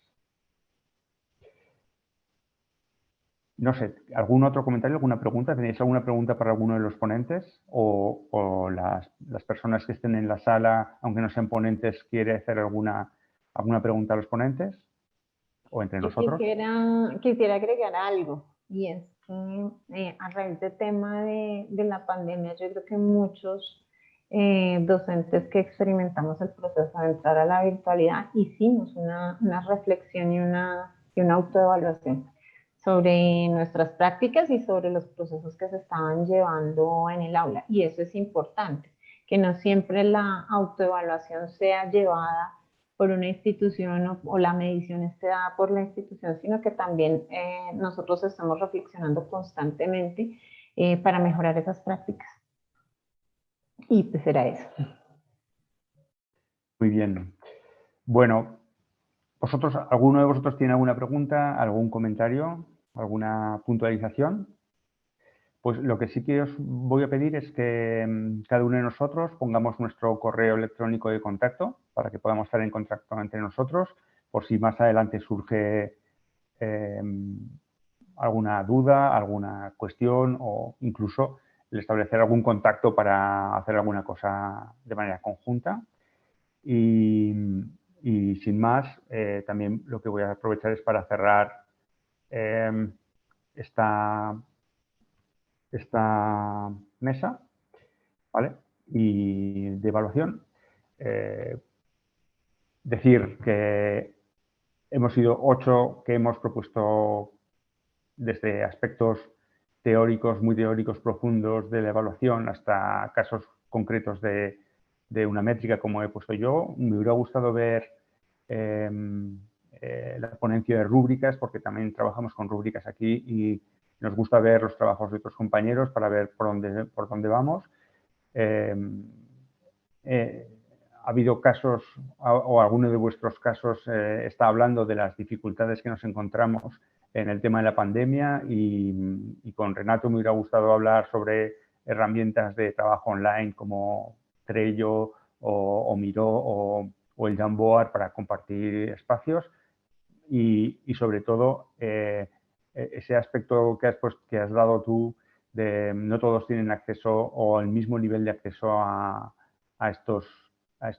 Speaker 1: No sé, ¿algún otro comentario, alguna pregunta? ¿Tenéis alguna pregunta para alguno de los ponentes? ¿O las personas que estén en la sala, aunque no sean ponentes, quiere hacer alguna pregunta a los ponentes? ¿O entre nosotros?
Speaker 3: Quisiera agregar algo, y es que a raíz del tema de la pandemia, yo creo que muchos docentes que experimentamos el proceso de entrar a la virtualidad hicimos una reflexión y una autoevaluación sobre nuestras prácticas y sobre los procesos que se estaban llevando en el aula. Y eso es importante, que no siempre la autoevaluación sea llevada por una institución o la medición esté dada por la institución, sino que también nosotros estamos reflexionando constantemente para mejorar esas prácticas. Y pues era eso.
Speaker 1: Muy bien. Bueno, ¿alguno de vosotros tiene alguna pregunta, algún comentario, alguna puntualización? Pues lo que sí que os voy a pedir es que cada uno de nosotros pongamos nuestro correo electrónico de contacto para que podamos estar en contacto entre nosotros por si más adelante surge alguna duda, alguna cuestión o incluso el establecer algún contacto para hacer alguna cosa de manera conjunta. Y sin más, también lo que voy a aprovechar es para cerrar esta mesa, ¿vale? Y de evaluación. Decir que hemos sido 8 que hemos propuesto desde aspectos teóricos, muy teóricos, profundos de la evaluación, hasta casos concretos de una métrica como he puesto yo. Me hubiera gustado ver la ponencia de rúbricas, porque también trabajamos con rúbricas aquí y nos gusta ver los trabajos de otros compañeros para ver por dónde vamos. Ha habido casos, o alguno de vuestros casos está hablando de las dificultades que nos encontramos en el tema de la pandemia y con Renato me hubiera gustado hablar sobre herramientas de trabajo online como Trello o Miro o el Jamboard para compartir espacios y sobre todo ese aspecto que has dado tú de no todos tienen acceso o el mismo nivel de acceso a estos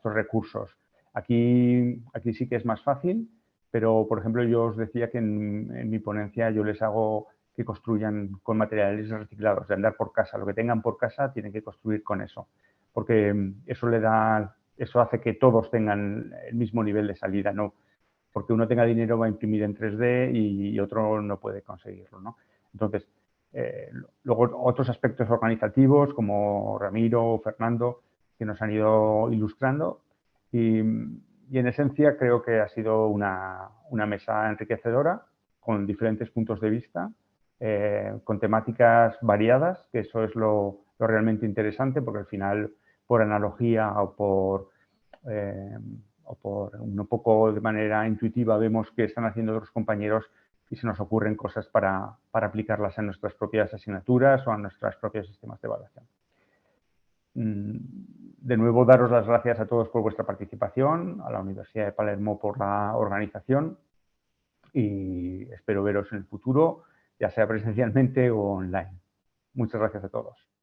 Speaker 1: recursos. Aquí sí que es más fácil, pero por ejemplo yo os decía que en mi ponencia yo les hago que construyan con materiales reciclados, de andar por casa. Lo que tengan por casa tienen que construir con eso, porque eso hace que todos tengan el mismo nivel de salida, ¿no? Porque uno tenga dinero va a imprimir en 3D y otro no puede conseguirlo, ¿no? Entonces, luego otros aspectos organizativos como Ramiro o Fernando que nos han ido ilustrando y en esencia creo que ha sido una mesa enriquecedora con diferentes puntos de vista, con temáticas variadas, que eso es lo realmente interesante porque al final por analogía o por un poco de manera intuitiva vemos qué están haciendo otros compañeros y se nos ocurren cosas para aplicarlas en nuestras propias asignaturas o a nuestros propios sistemas de evaluación. De nuevo, daros las gracias a todos por vuestra participación, a la Universidad de Palermo por la organización y espero veros en el futuro, ya sea presencialmente o online. Muchas gracias a todos.